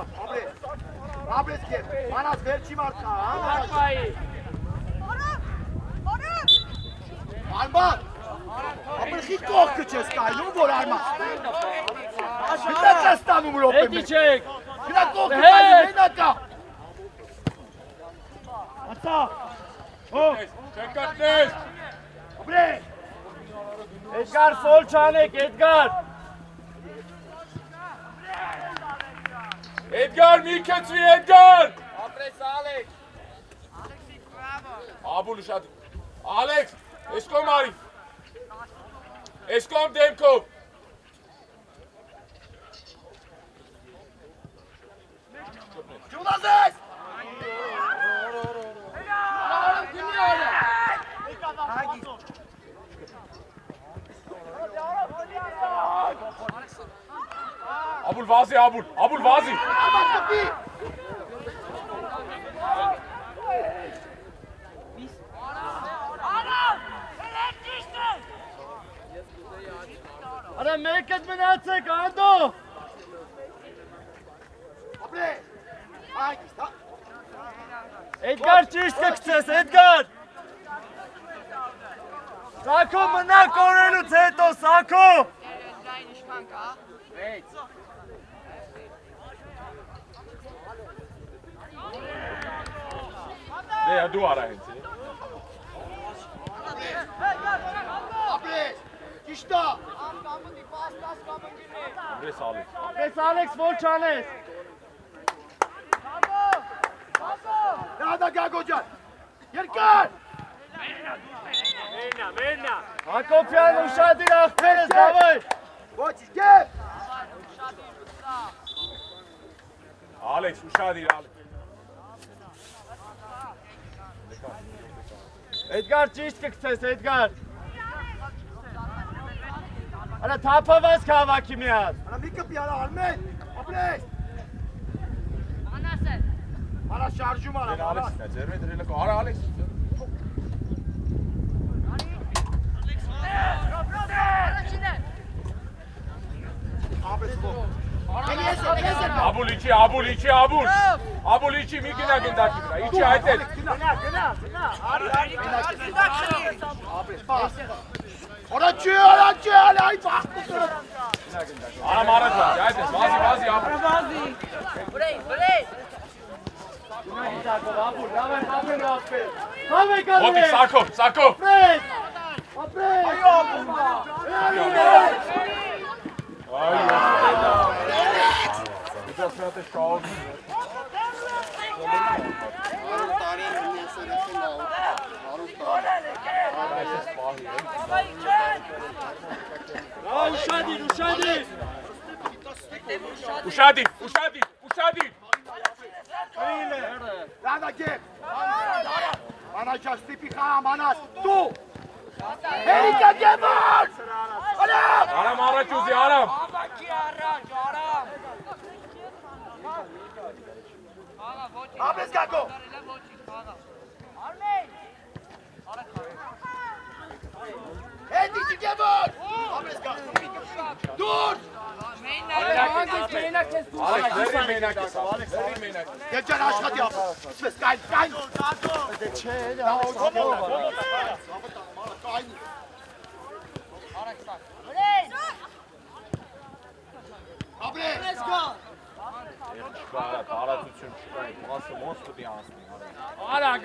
ապրես կեր, մանաս վերջի մարդա, Արման, ապրխի կողքը չես կայնում, որ արման, գտակ ես տանում ռոպ եմ, գնա կողքը կայնում, մենակա, ատա, Չկրտնես։ ապրես, Էդգար ֆոլ չանեք, Էդգար, Էդգար մի կեցվի, Էդգար։ Ապրես Ալեքս։ Աբուլ շատ։ Ալեքս, ես կոմ արի։ Այս կողմ դեմքով։ Ջուլազես։ Abul Vazi, Abul Vazi. Արա մեկդ մնացեք, Անդո։ Ապրե։ Այգիս, հա։ Էդգար ճիշտ կգցես, Էդգար։ Սակո մնա կորելուց հետո, Սակո։ Դե դու արա հենց։ Ապրե։ Ճիշտա։ Դես Ալեքս։ Պես Ալեքս որ չանես։ Դադա Գագոջան։ Երկար։ Հակոբյան ուշադիր աղբերս, դավայ։ Ոչ, գեվ։ Ալեքս, ուշադիր Ալեքս։ Էդգար ճիշտ կգցես, Էդգար։ Արա թափավազ կհավաքի միած։ Արա մի կպի, արա արմեն։ Ապրե։ Արա շարժում արա, արա։ Ալեքսն է, ձեր մեջ դրելը կա, արա Ալեքս։ Abul içi, Abul içi, Abul. Abul içi, mi gina gindaki bira. İçi ayet et. Oraçı, ay bak. Ana marat var. Ayet et. Vazi, Abul. Burayı, burayı. Otik, Sako. Fred! Ay. Biraz frate şov. Uşadi. Rada gel. Bana Jastipi Khan, bana tu. Erika Cemal. Aram araç uzi, aram. Abes Gago. Erika Cemal. Abes Gago. Dur. Alex, verin meynak kes. Gel can aşağı yap. Ses kayn. Abre. Arad üçün çıkayım. Nasıl monster yansın. Arak!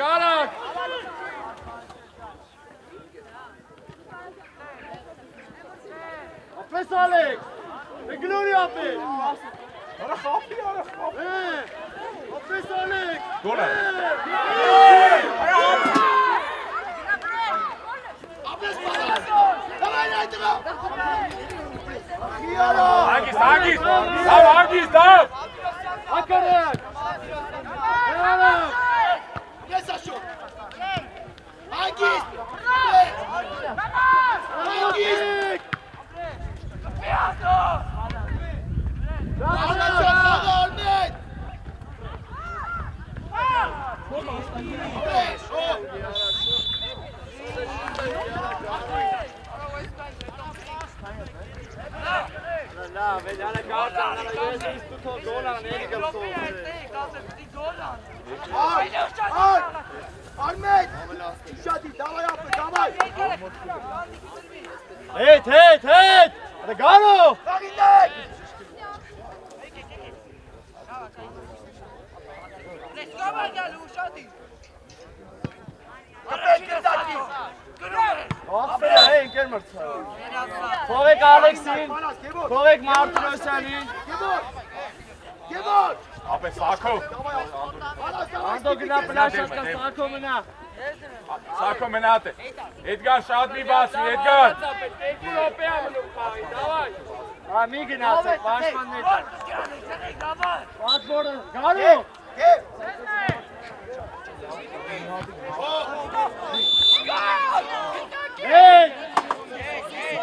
Apes Alex! Glória apes! Ara kapı. Apes Alex! Dolar. Abes bana. Давай, Найдера. Hangis, tamam. Akarak! Arak! Ne saçıyor? Hangis? Hangis? Ahmet! Şadi, давай yapma, давай! Hit! Regalo! Hadi! Aferin, gelmir. Korek Alex'in, korek Martinosyan'in. Gebor! Abi Sako. Ando gina plaşaska Sako mına. Սակո մնատ է։ Էդգար շատ մի բացի, Էդգար։ Երկու րոպե ա մնում խաղի, դավայ։ Հա մի գնացեք, պաշտպաններ։ Պատվորը, գարու։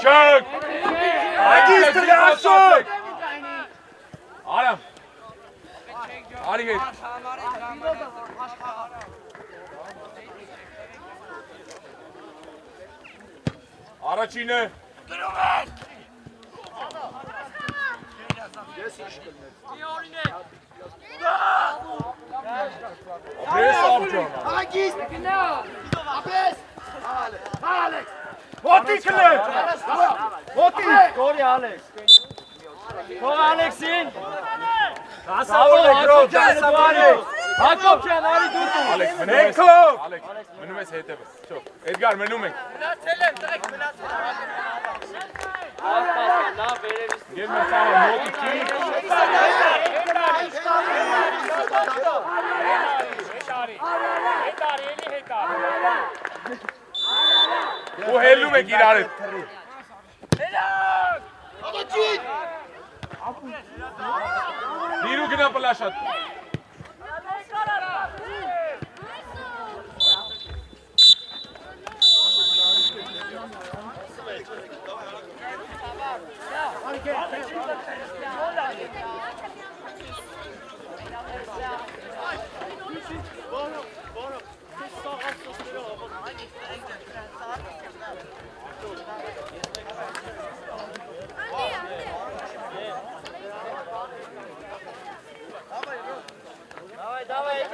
Չակ։ Այդիս տրաշոք։ Արամ։ Արի հետ։ Առաջինը։ Ապրես ապջան։ Այդիս։ Ապրես։ Ալեքս։ Ոտի կլետ։ Ոտի։ Կորի Ալեքս։ Թող Ալեքսին։ Ասավոր եկրով, դասավորի։ Հակոբյան, արի դու դու։ Ալեքս մնում ես։ Ալեքս մնում ես հետևը։ Շո, Էդգար մնում ենք։ Մնացել եմ, տղեկ մնացել եմ։ Լավ վերևից Եվ մեր ծավը մոտի չի։ Ու հելում եք իրար հետ։ Դիրու գնա պլաշատ։ Давай,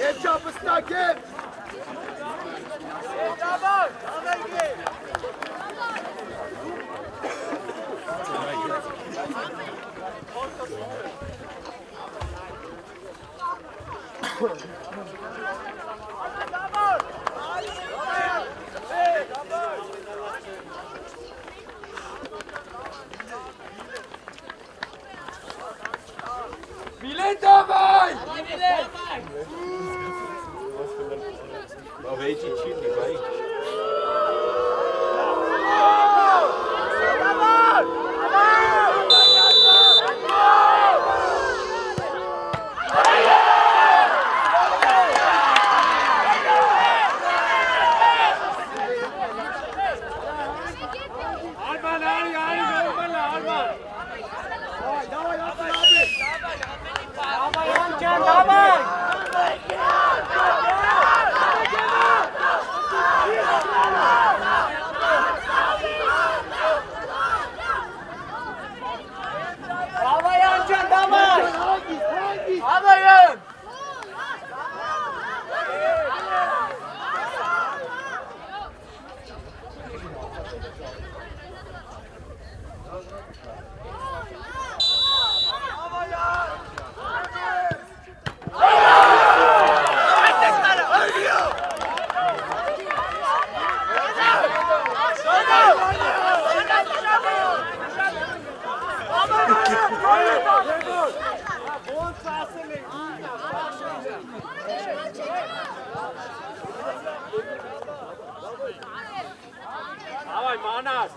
Երջա վստակեմ։ Միլեն դավայ։ Վեճի չի դիվայի։ Давай, Давай, Манас!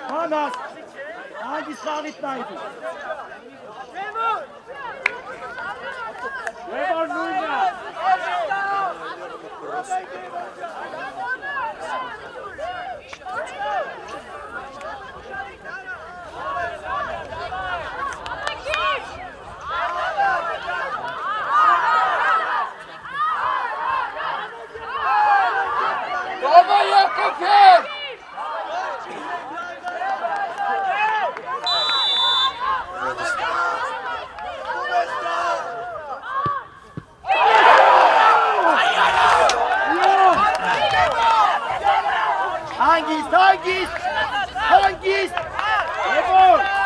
Manас! Hangis David naydı? Trevor Nunez! Baba Yakup'un! Hangis! Trevor!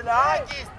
Hangis